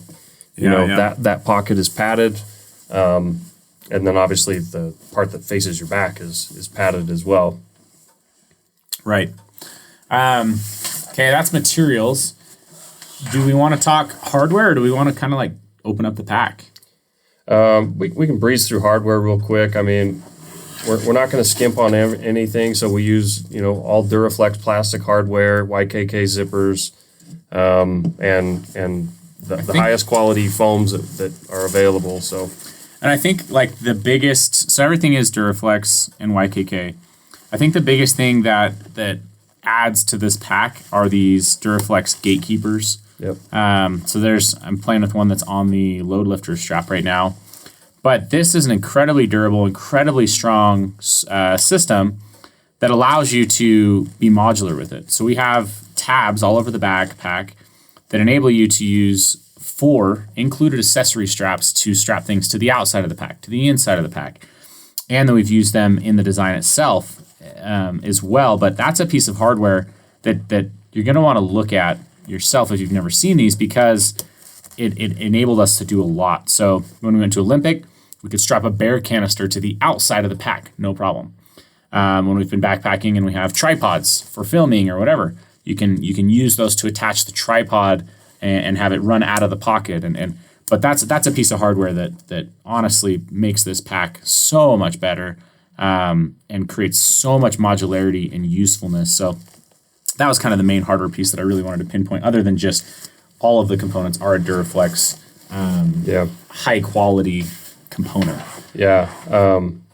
that pocket is padded. And then obviously the part that faces your back is padded as well. Right. Okay, that's materials. Do we want to talk hardware, or do we want to kind of like open up the pack? We can breeze through hardware real quick. I mean, we're not going to skimp on anything, so we use all Duraflex plastic hardware, YKK zippers, and the highest quality foams that are available. So, and I think like the biggest, so everything is Duraflex and YKK. I think the biggest thing that adds to this pack are these Duraflex gatekeepers. Yep. So I'm playing with one that's on the load lifter strap right now, but this is an incredibly durable, incredibly strong system that allows you to be modular with it. So we have tabs all over the backpack that enable you to use 4 included accessory straps to strap things to the outside of the pack, to the inside of the pack. And then we've used them in the design itself as well. But that's a piece of hardware that you're going to want to look at yourself if you've never seen these, because it enabled us to do a lot. So when we went to Olympic, we could strap a bear canister to the outside of the pack, no problem. When we've been backpacking and we have tripods for filming or whatever, you can use those to attach the tripod and have it run out of the pocket. But that's a piece of hardware that honestly makes this pack so much better and creates so much modularity and usefulness. So that was kind of the main hardware piece that I really wanted to pinpoint, other than just all of the components are a Duraflex high quality component. Yeah.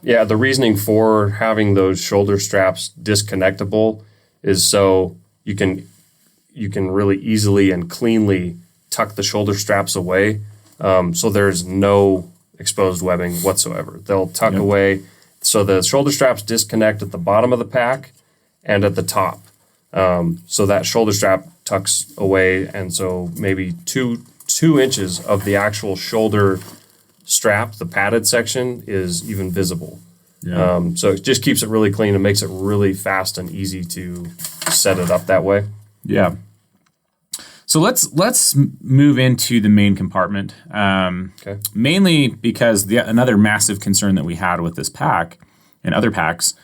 The reasoning for having those shoulder straps disconnectable is so you can really easily and cleanly tuck the shoulder straps away. So there's no exposed webbing whatsoever. They'll tuck away. So the shoulder straps disconnect at the bottom of the pack and at the top. So that shoulder strap tucks away, and so maybe two inches of the actual shoulder strap, the padded section, is even visible. Yeah. So it just keeps it really clean and makes it really fast and easy to set it up that way. Yeah. So let's move into the main compartment. Okay. Mainly because another massive concern that we had with this pack and other packs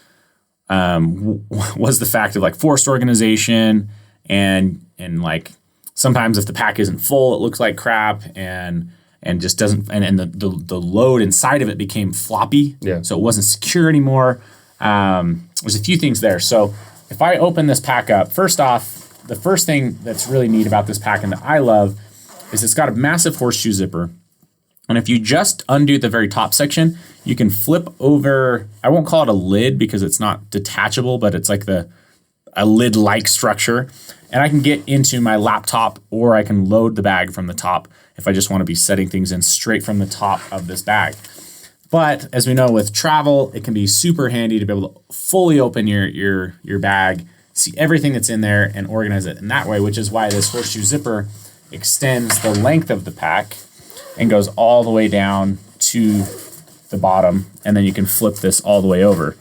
was the fact of like forced organization and like sometimes if the pack isn't full, it looks like crap and just doesn't and the load inside of it became floppy. Yeah. So it wasn't secure anymore. There's a few things there. So if I open this pack up, first off, the first thing that's really neat about this pack and that I love is it's got a massive horseshoe zipper. And if you just undo the very top section, you can flip over, I won't call it a lid because it's not detachable, but it's like a lid-like structure. And I can get into my laptop, or I can load the bag from the top if I just want to be setting things in straight from the top of this bag. But as we know with travel, it can be super handy to be able to fully open your bag, see everything that's in there, and organize it in that way, which is why this horseshoe zipper extends the length of the pack and goes all the way down to the bottom, and then you can flip this all the way over.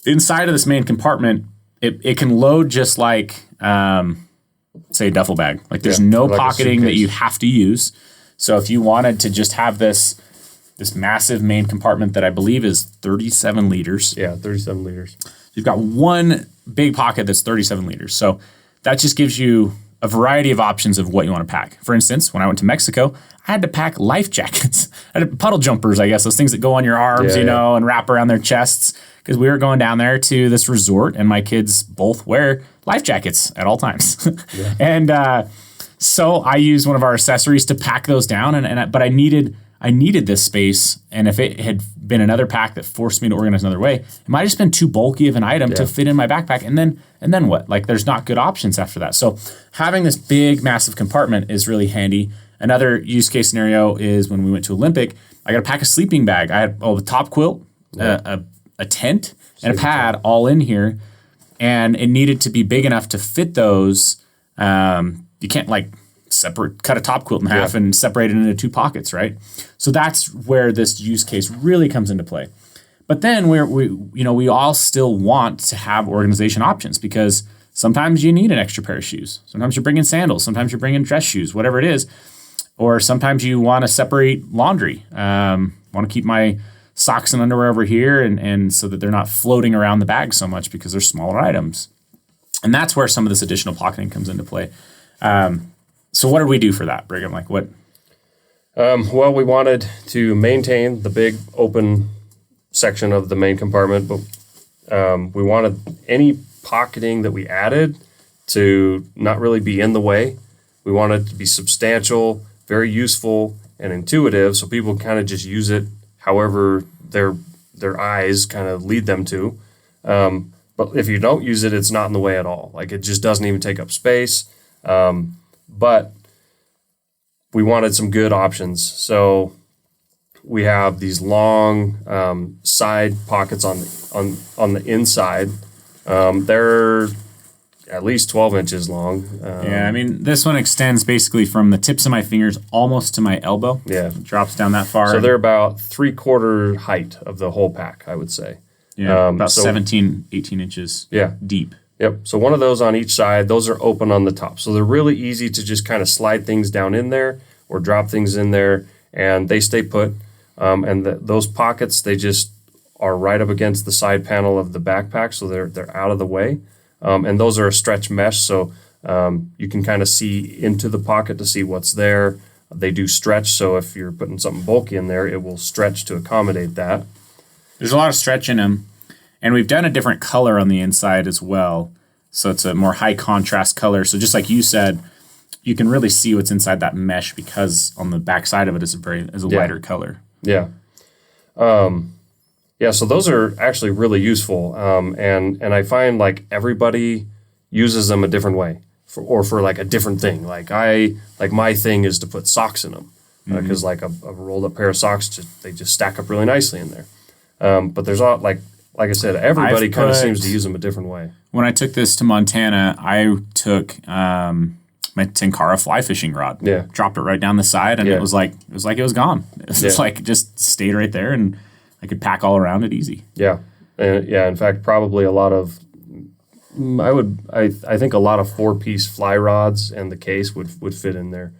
Inside of this main compartment, it can load just like, say, a duffel bag. Like there's no like pocketing that you have to use. So if you wanted to just have this massive main compartment that I believe is 37 liters. Yeah, 37 liters. You've got one big pocket that's 37 liters. So that just gives you a variety of options of what you want to pack. For instance, when I went to Mexico, I had to pack life jackets. I had puddle jumpers, I guess, those things that go on your arms, and wrap around their chests, because we were going down there to this resort, and my kids both wear life jackets at all times. And So I used one of our accessories to pack those down, but I needed this space, and if it had been another pack that forced me to organize another way, it might have just been too bulky of an item to fit in my backpack, and then what? Like, there's not good options after that. So having this big, massive compartment is really handy. Another use case scenario is when we went to Olympic, I got to pack a sleeping bag. I had the top quilt, a tent, and a pad all in here, and it needed to be big enough to fit those. You can't cut a top quilt in half and separate it into 2 pockets, right? So that's where this use case really comes into play. But then we all still want to have organization options, because sometimes you need an extra pair of shoes. Sometimes you're bringing sandals. Sometimes you're bringing dress shoes, whatever it is. Or sometimes you want to separate laundry. Want to keep my socks and underwear over here, and so that they're not floating around the bag so much because they're smaller items. And that's where some of this additional pocketing comes into play. So what did we do for that, Brigham? Like what? Well, we wanted to maintain the big open section of the main compartment, but we wanted any pocketing that we added to not really be in the way. We wanted it to be substantial, very useful, and intuitive, so people kind of just use it however their eyes kind of lead them to. But if you don't use it, it's not in the way at all. Like, it just doesn't even take up space. But we wanted some good options. So we have these long side pockets on the inside. They're at least 12 inches long. This one extends basically from the tips of my fingers almost to my elbow. Yeah. It drops down that far. So they're about 3/4 height of the whole pack, I would say. Yeah, about 17, 18 inches deep. Yep. So one of those on each side. Those are open on the top. So they're really easy to just kind of slide things down in there or drop things in there, and they stay put. And those pockets, they just are right up against the side panel of the backpack, so they're out of the way. And those are a stretch mesh, so you can kind of see into the pocket to see what's there. They do stretch, so if you're putting something bulky in there, it will stretch to accommodate that. There's a lot of stretch in them. And we've done a different color on the inside as well. So it's a more high contrast color. So just like you said, you can really see what's inside that mesh, because on the back side of it is a lighter color. Yeah. So those are actually really useful. And I find like everybody uses them a different way for like a different thing. Like my thing is to put socks in them, because like a rolled up pair of socks, they just stack up really nicely in there. But there's all like I said, everybody kind of seems to use them a different way. When I took this to Montana, I took my Tenkara fly fishing rod. Yeah. Dropped it right down the side, and it was like it was gone. It was just like just stayed right there, and I could pack all around it easy. Yeah. In fact, probably a lot of I think a lot of 4-piece fly rods and the case would fit in there.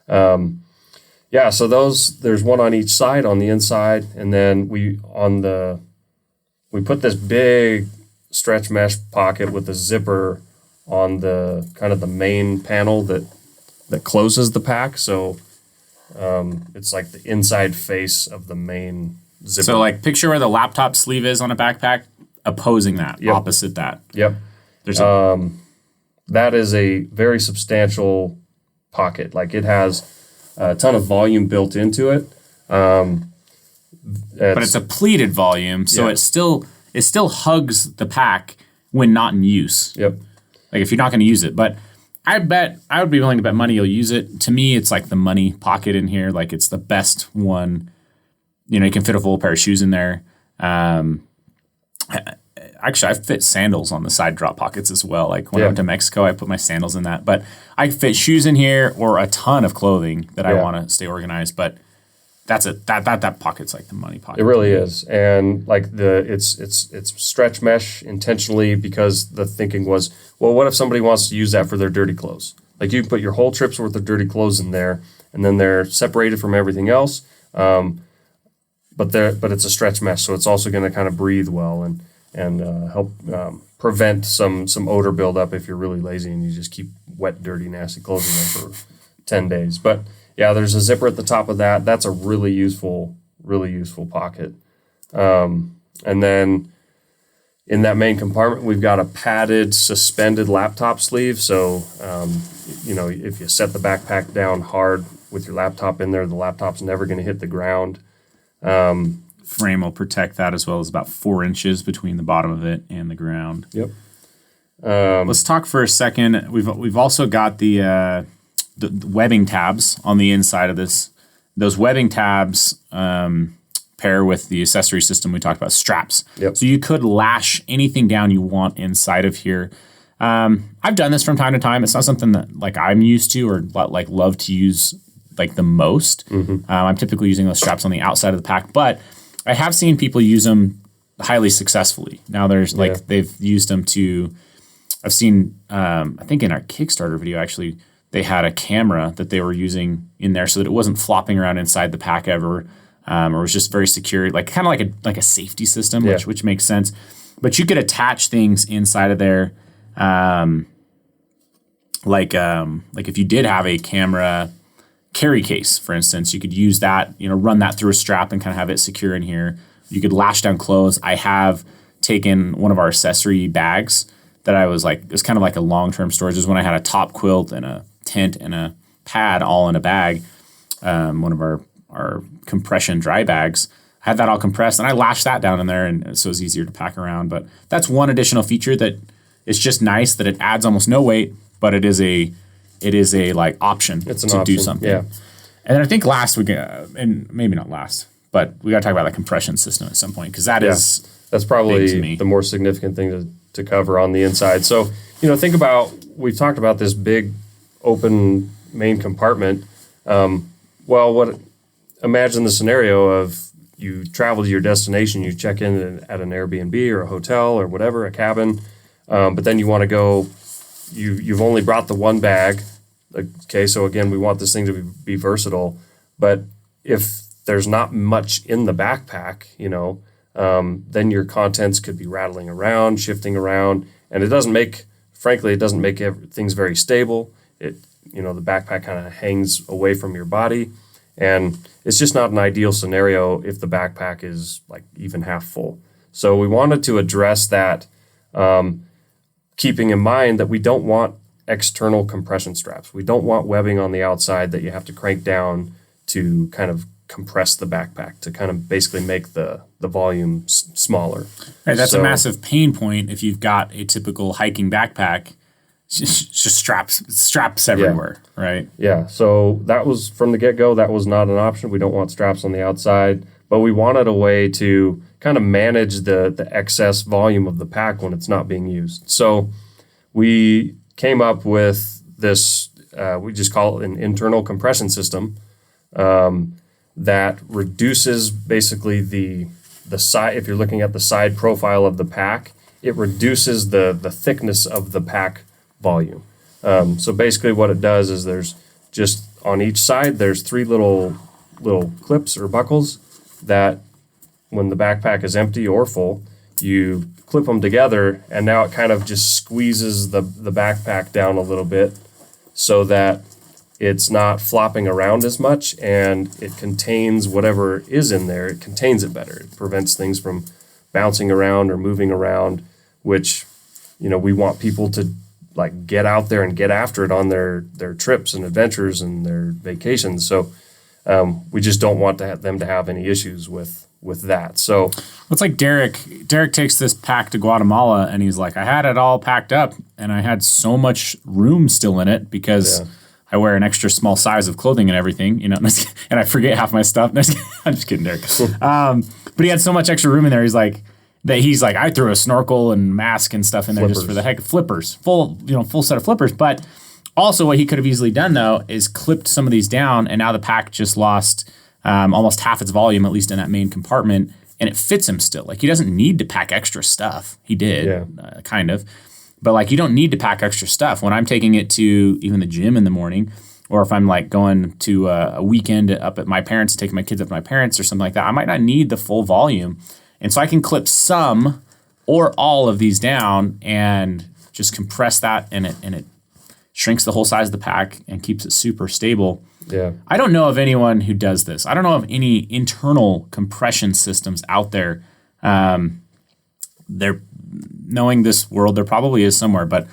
So there's one on each side on the inside, and then we put this big stretch mesh pocket with a zipper on the kind of the main panel that closes the pack. So it's like the inside face of the main zipper. So like picture where the laptop sleeve is on a backpack, opposing that, opposite that. Yep. There's that is a very substantial pocket. Like, it has a ton of volume built into it. But it's a pleated volume, so it still hugs the pack when not in use. Yep. Like, if you're not going to use it. But I would be willing to bet money you'll use it. To me, it's like the money pocket in here. Like, it's the best one. You can fit a full pair of shoes in there. Actually, I fit sandals on the side drop pockets as well. Like, when I went to Mexico, I put my sandals in that. But I fit shoes in here, or a ton of clothing that I want to stay organized. But that's it. That pocket's like the money pocket. It really is. And like it's stretch mesh intentionally, because the thinking was, well, what if somebody wants to use that for their dirty clothes? Like, you can put your whole trip's worth of dirty clothes in there, and then they're separated from everything else. But it's a stretch mesh, so it's also going to kind of breathe well and help prevent some odor buildup if you're really lazy and you just keep wet, dirty, nasty clothes in there for 10 days. But yeah, there's a zipper at the top of that. That's a really useful pocket. And then in that main compartment, we've got a padded, suspended laptop sleeve. So if you set the backpack down hard with your laptop in there, the laptop's never going to hit the ground. Frame will protect that as well as about 4 inches between the bottom of it and the ground. Yep. Let's talk for a second. We've also got the webbing tabs on the inside of this. Those webbing tabs pair with the accessory system we talked about, straps. Yep. So you could lash anything down you want inside of here. I've done this from time to time. It's not something that like I'm used to or like love to use like the most. Mm-hmm. I'm typically using those straps on the outside of the pack, but I have seen people use them highly successfully. Now there's they've used them to. I've seen, I think in our Kickstarter video, actually, they had a camera that they were using in there so that it wasn't flopping around inside the pack ever, or was just very secure, like kind of like a safety system, which makes sense. But you could attach things inside of there, like if you did have a camera carry case, for instance, you could use that, run that through a strap and kind of have it secure in here. You could lash down clothes. I have taken one of our accessory bags that I was like, it was kind of like a long-term storage. It was when I had a top quilt and a tent and a pad all in a bag, one of our compression dry bags. I had that all compressed and I lashed that down in there, and so it was easier to pack around. But that's one additional feature that it's just nice that it adds almost no weight, but it is a like option to do something. Yeah. And then I think last we and maybe not last, but we got to talk about the compression system at some point, because that's probably the more significant thing to cover on the inside. So, think about, we've talked about this big open main compartment. Imagine the scenario of you travel to your destination, you check in at an Airbnb or a hotel or whatever, a cabin, but then you want to go, you've only brought the one bag. Okay, so again, we want this thing to be versatile, but if there's not much in the backpack, then your contents could be rattling around, shifting around, and it doesn't make things very stable. The backpack kind of hangs away from your body, and it's just not an ideal scenario if the backpack is like even half full. So we wanted to address that, keeping in mind that we don't want external compression straps. We don't want webbing on the outside that you have to crank down to kind of compress the backpack, to kind of basically make the volume smaller. Right, that's a massive pain point if you've got a typical hiking backpack. Just straps everywhere, right? Yeah, so that was from the get-go, that was not an option. We don't want straps on the outside, but we wanted a way to kind of manage the excess volume of the pack when it's not being used. So we came up with this, we just call it an internal compression system, that reduces basically the side. If you're looking at the side profile of the pack, it reduces the thickness of the pack volume. So basically what it does is there's just on each side, there's 3 little clips or buckles that when the backpack is empty or full, you clip them together, and now it kind of just squeezes the backpack down a little bit so that it's not flopping around as much, and it contains whatever is in there. It contains it better. It prevents things from bouncing around or moving around, which, we want people to like get out there and get after it on their trips and adventures and their vacations. So we just don't want them to have any issues with that. So it's like Derek takes this pack to Guatemala, and he's like, I had it all packed up and I had so much room still in it because I wear an extra small size of clothing and everything, and I forget half my stuff. I'm just kidding, Derek. But he had so much extra room in there. He's like, I threw a snorkel and mask and stuff in there just for the heck of flippers, full set of flippers. But also what he could have easily done though is clipped some of these down, and now the pack just lost almost half its volume, at least in that main compartment, and it fits him still. Like, he doesn't need to pack extra stuff. He did, kind of. But like, you don't need to pack extra stuff. When I'm taking it to even the gym in the morning, or if I'm like going to a weekend up at my parents', taking my kids up to my parents or something like that, I might not need the full volume. And so I can clip some or all of these down and just compress that, and it shrinks the whole size of the pack and keeps it super stable. Yeah. I don't know of anyone who does this. I don't know of any internal compression systems out there. They're knowing this world, there probably is somewhere, but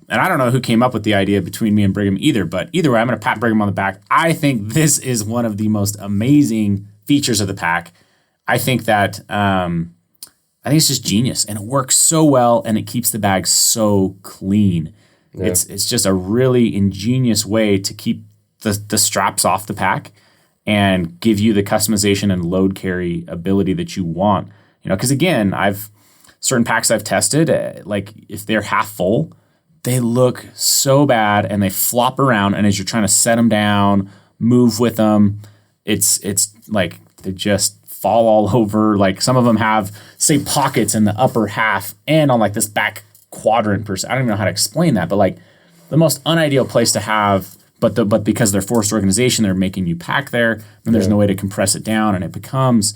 and I don't know who came up with the idea between me and Brigham either, but either way, I'm going to pat Brigham on the back. I think this is one of the most amazing features of the pack. I think that I think it's just genius, and it works so well, and it keeps the bag so clean. Yeah. It's just a really ingenious way to keep the straps off the pack and give you the customization and load carry ability that you want. Because again, certain packs I've tested, like if they're half full, they look so bad and they flop around. And as you're trying to set them down, move with them, it's like they just fall all over. Like some of them have, say, pockets in the upper half and on like this back quadrant. I don't even know how to explain that, but like the most unideal place to have. But because they're forced organization, they're making you pack there, and there's no way to compress it down, and it becomes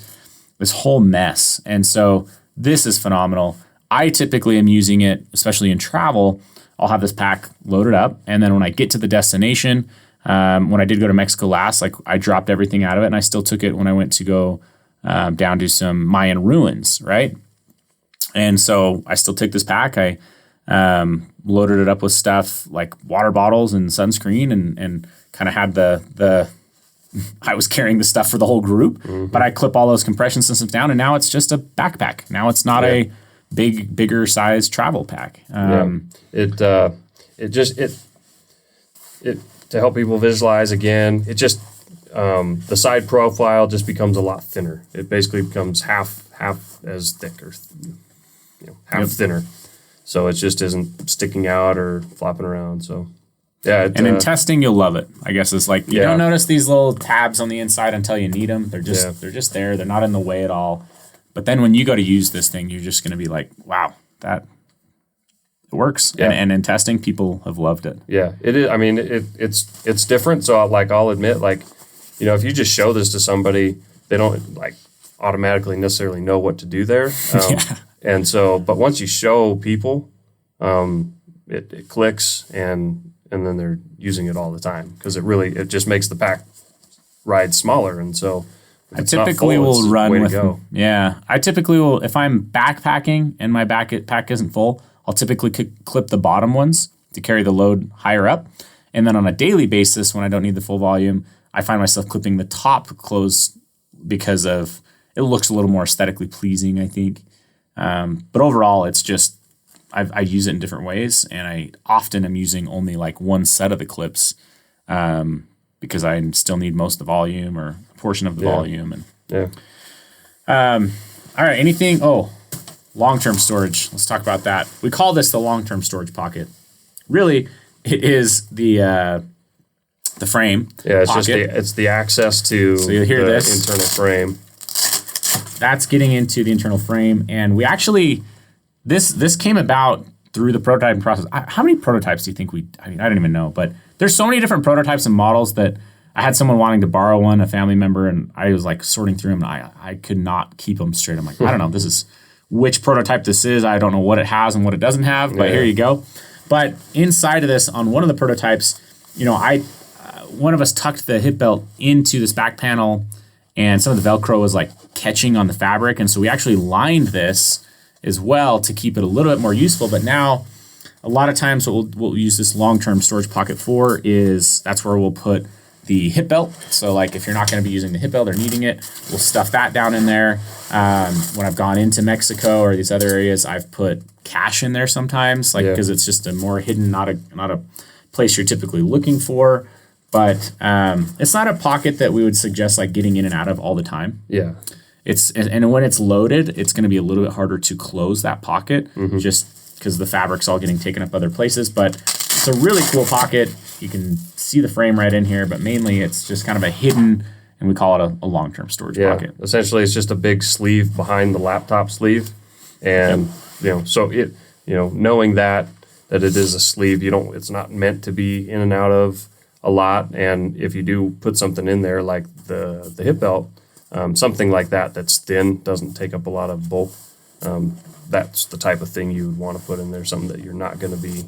this whole mess. And so this is phenomenal. I typically am using it, especially in travel. I'll have this pack loaded up, and then when I get to the destination, when I did go to Mexico last, like I dropped everything out of it, and I still took it when I went to go down to some Mayan ruins, right? And so I still took this pack. I loaded it up with stuff like water bottles and sunscreen, and kind of had the I was carrying the stuff for the whole group, but I clip all those compression systems down, and now it's just a backpack. Now it's not a bigger size travel pack. It to help people visualize again, it just the side profile just becomes a lot thinner. It basically becomes half as thick, or half thinner. So it just isn't sticking out or flopping around. So, yeah. And in testing, you'll love it. I guess it's like you don't notice these little tabs on the inside until you need them. They're just there. They're not in the way at all. But then when you go to use this thing, you're just going to be like, wow, it works. Yeah. And in testing, people have loved it. Yeah, it is. I mean, it's different. So I'll admit, if you just show this to somebody, they don't automatically necessarily know what to do there. And so, but once you show people, it clicks, and then they're using it all the time, because it just makes the pack ride smaller. And so I typically will run with, I typically will, if I'm backpacking and my backpack isn't full, I'll typically clip the bottom ones to carry the load higher up. And then on a daily basis, when I don't need the full volume, I find myself clipping the top closed because it looks a little more aesthetically pleasing, I think. But overall, it's just, I use it in different ways, and I often am using only like one set of the clips, because I still need most of the volume or a portion of the volume. All right. Anything? Long-term storage. Let's talk about that. We call this the long-term storage pocket. Really, it is the frame. Yeah, it's pocket. It's the access to the internal frame. That's getting into the internal frame, and we actually this came about through the prototyping process. How many prototypes do you think I don't even know, but there's so many different prototypes and models that I had someone wanting to borrow one, a family member, and I was like sorting through them, and I could not keep them straight. I'm like, I don't know, this is which prototype this is. I don't know what it has and what it doesn't have, but here you go. But inside of this, on one of the prototypes, one of us tucked the hip belt into this back panel, and some of the Velcro was like catching on the fabric. And so we actually lined this as well to keep it a little bit more useful. But now a lot of times what we'll use this long-term storage pocket for is that's where we'll put the hip belt. So like if you're not going to be using the hip belt or needing it, we'll stuff that down in there. When I've gone into Mexico or these other areas, I've put cash in there sometimes, because it's just a more hidden, not a place you're typically looking for. But it's not a pocket that we would suggest like getting in and out of all the time. Yeah. And when it's loaded, it's going to be a little bit harder to close that pocket, just because the fabric's all getting taken up other places. But it's a really cool pocket. You can see the frame right in here, but mainly it's just kind of a hidden, and we call it a long-term storage pocket. Essentially, it's just a big sleeve behind the laptop sleeve, and so it knowing that it is a sleeve, it's not meant to be in and out of a lot. And if you do put something in there like the hip belt, something like that's thin, doesn't take up a lot of bulk, that's the type of thing you would want to put in there, something that you're not going to be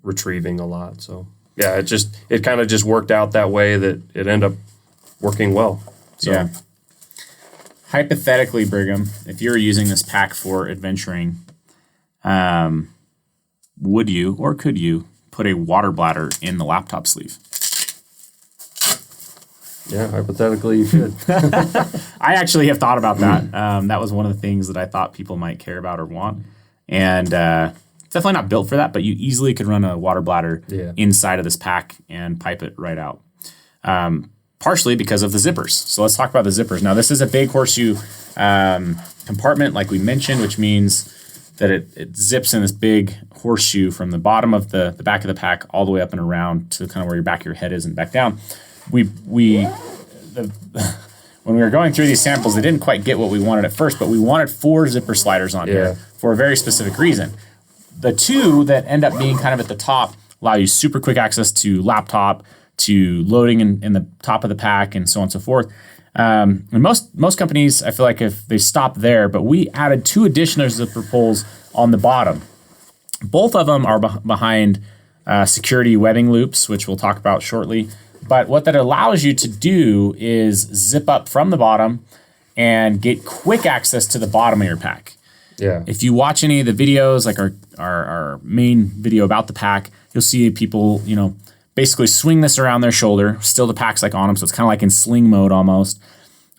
retrieving a lot. So it kind of just worked out that way that it ended up working well. So. Hypothetically, Brigham, if you're using this pack for adventuring, would you or could you put a water bladder in the laptop sleeve? Yeah, hypothetically you could. I actually have thought about that. That was one of the things that I thought people might care about or want. And it's definitely not built for that, but you easily could run a water bladder inside of this pack and pipe it right out. Partially because of the zippers. So let's talk about the zippers. Now, this is a big horseshoe compartment, like we mentioned, which means that it zips in this big horseshoe from the bottom of the back of the pack all the way up and around to kind of where your back of your head is and back down. When we were going through these samples, they didn't quite get what we wanted at first, but we wanted 4 zipper sliders on here for a very specific reason. The 2 that end up being kind of at the top allow you super quick access to laptop, to loading in the top of the pack, and so on and so forth. And most companies, I feel like if they stop there, but we added 2 additional zipper pulls on the bottom. Both of them are behind security webbing loops, which we'll talk about shortly. But what that allows you to do is zip up from the bottom and get quick access to the bottom of your pack. Yeah. If you watch any of the videos, like our main video about the pack, you'll see people, basically swing this around their shoulder. Still the pack's like on them, so it's kind of like in sling mode almost.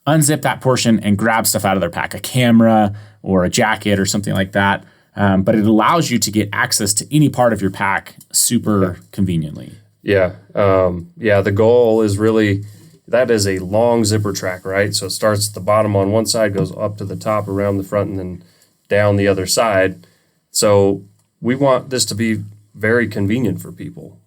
Unzip that portion and grab stuff out of their pack, a camera or a jacket or something like that. But it allows you to get access to any part of your pack super conveniently. Yeah. The goal is really, that is a long zipper track, right? So it starts at the bottom on one side, goes up to the top, around the front, and then down the other side. So we want this to be very convenient for people.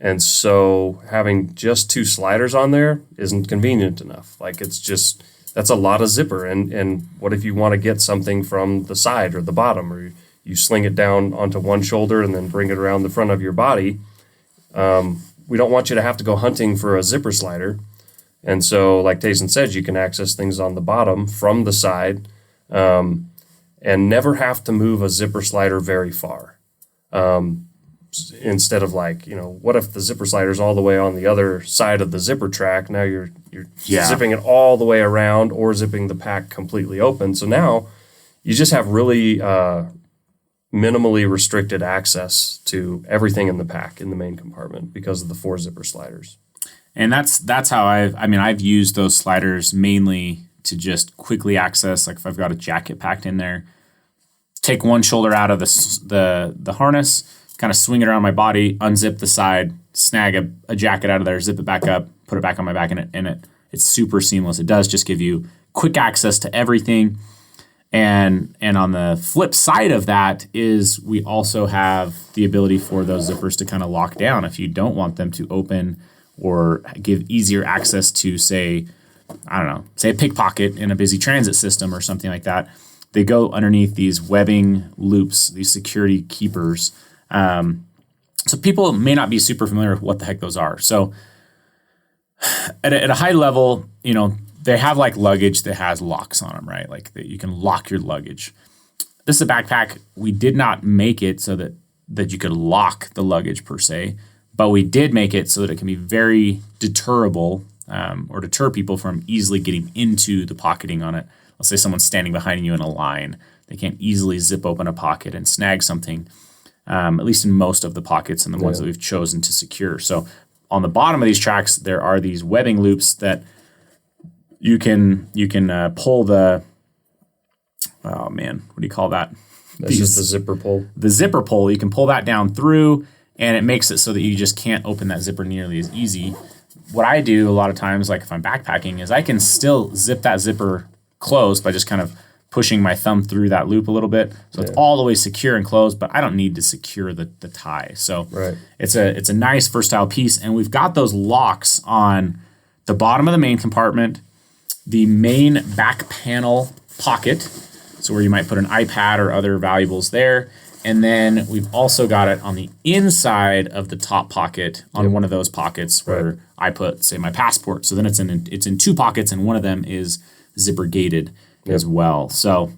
And so having just 2 sliders on there isn't convenient enough. Like that's a lot of zipper. And what if you want to get something from the side or the bottom, or you sling it down onto one shoulder and then bring it around the front of your body? We don't want you to have to go hunting for a zipper slider. And so, like Tayson said, you can access things on the bottom from the side, and never have to move a zipper slider very far. Instead of what if the zipper slider's all the way on the other side of the zipper track? Now you're zipping it all the way around or zipping the pack completely open. So now you just have really minimally restricted access to everything in the pack in the main compartment because of the 4 zipper sliders. And that's how I've used those sliders mainly to just quickly access, like if I've got a jacket packed in there, take one shoulder out of the harness, kind of swing it around my body, unzip the side, snag a jacket out of there, zip it back up, put it back on my back, and it's super seamless. It does just give you quick access to everything. And on the flip side of that is we also have the ability for those zippers to kind of lock down if you don't want them to open or give easier access to, say a pickpocket in a busy transit system or something like that. They go underneath these webbing loops, these security keepers. So people may not be super familiar with what the heck those are. So at a high level, they have like luggage that has locks on them, right? Like you can lock your luggage. This is a backpack. We did not make it so that you could lock the luggage per se, but we did make it so that it can be very deterrable or deter people from easily getting into the pocketing on it. Let's say someone's standing behind you in a line. They can't easily zip open a pocket and snag something, at least in most of the pockets and the ones that we've chosen to secure. So on the bottom of these tracks, there are these webbing loops that you can pull the, what do you call that? That's just the zipper pull. The zipper pull, you can pull that down through, and it makes it so that you just can't open that zipper nearly as easy. What I do a lot of times, like if I'm backpacking, is I can still zip that zipper closed by just kind of pushing my thumb through that loop a little bit. So it's all the way secure and closed, but I don't need to secure the tie. So it's a nice versatile piece. And we've got those locks on the bottom of the main compartment, the main back panel pocket, so where you might put an iPad or other valuables there. And then we've also got it on the inside of the top pocket on one of those pockets where I put, say, my passport. So then it's in 2 pockets, and one of them is zipper gated as well. So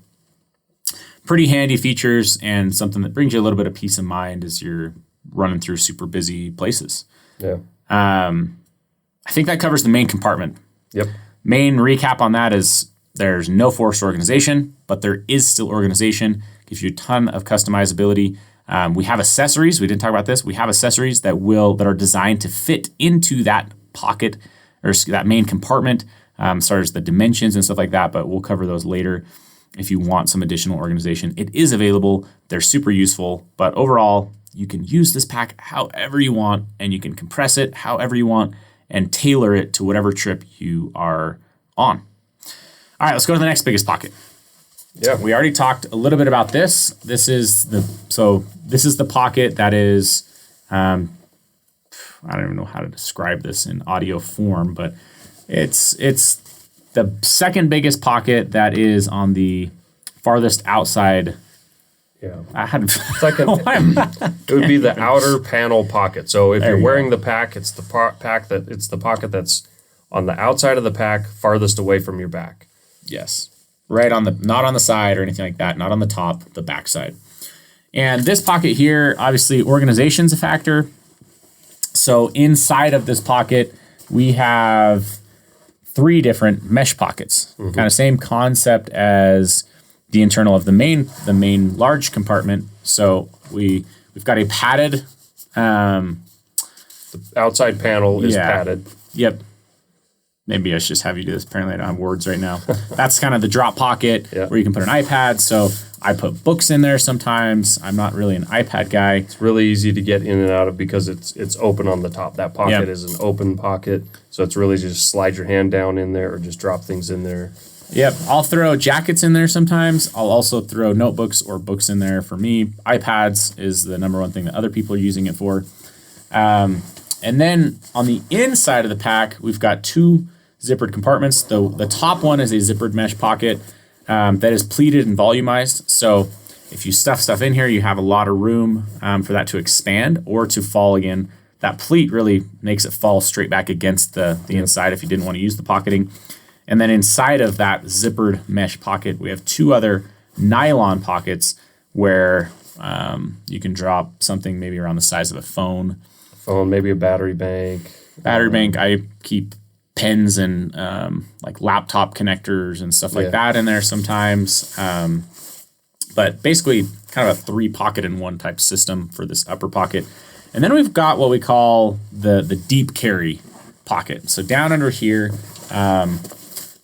pretty handy features and something that brings you a little bit of peace of mind as you're running through super busy places. Yeah. I think that covers the main compartment. Yep. Main recap on that is there's no forced organization, but there is still organization. Gives you a ton of customizability. We have accessories. We didn't talk about this. We have accessories that are designed to fit into that pocket or that main compartment, as far as the dimensions and stuff like that, but we'll cover those later if you want some additional organization. It is available. They're super useful, but overall, you can use this pack however you want, and you can compress it however you want and tailor it to whatever trip you are on. All right, let's go to the next biggest pocket. Yeah. We already talked a little bit about this. This is the pocket that is, I don't even know how to describe this in audio form, but it's the second biggest pocket that is on the farthest outside. Yeah. It's like it would be the outer panel pocket. So if you're wearing the pack, it's the pocket that's on the outside of the pack, farthest away from your back. Yes. Right on not on the side or anything like that, not on the top, the back side. And this pocket here, obviously organization's a factor. So inside of this pocket, we have 3 different mesh pockets. Kind of same concept as the internal of the main large compartment. So we've got a padded. The outside panel is padded. Yep. Maybe I should just have you do this. Apparently I don't have words right now. That's kind of the drop pocket where you can put an iPad. So I put books in there sometimes. I'm not really an iPad guy. It's really easy to get in and out of because it's open on the top. That pocket is an open pocket. So it's really just slide your hand down in there or just drop things in there. Yep. I'll throw jackets in there sometimes. I'll also throw notebooks or books in there. For me, iPads is the number one thing that other people are using it for. And then on the inside of the pack, we've got 2 zippered compartments. The top one is a zippered mesh pocket that is pleated and volumized. So if you stuff stuff in here, you have a lot of room for that to expand or to fall again. That pleat really makes it fall straight back against the inside if you didn't want to use the pocketing. And then inside of that zippered mesh pocket, we have 2 other nylon pockets where you can drop something maybe around the size of a phone. Maybe a battery bank. I keep pens and like laptop connectors and stuff like that in there sometimes. But basically kind of a 3-pocket-in-1 type system for this upper pocket. And then we've got what we call the deep carry pocket. So down under here,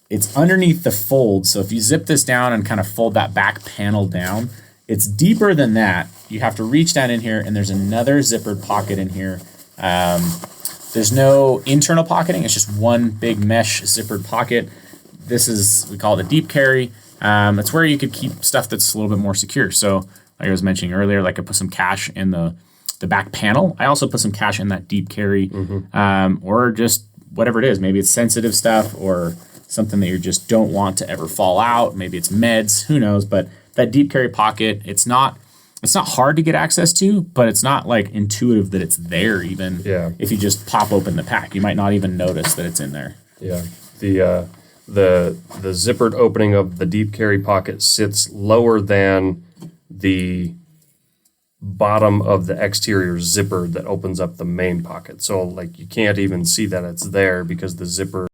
it's underneath the fold. So if you zip this down and kind of fold that back panel down, it's deeper than that. You have to reach down in here, and there's another zippered pocket in here. There's no internal pocketing. It's just one big mesh zippered pocket. We call it a deep carry. It's where you could keep stuff that's a little bit more secure. So like I was mentioning earlier, like I put some cash in the back panel. I also put some cash in that deep carry, or just whatever it is. Maybe it's sensitive stuff or something that you just don't want to ever fall out. Maybe it's meds, who knows? But that deep carry pocket, it's not hard to get access to, but it's not like intuitive that it's there even. Yeah. If you just pop open the pack, you might not even notice that it's in there. Yeah. The zippered opening of the deep carry pocket sits lower than the bottom of the exterior zipper that opens up the main pocket. So like you can't even see that it's there because the zipper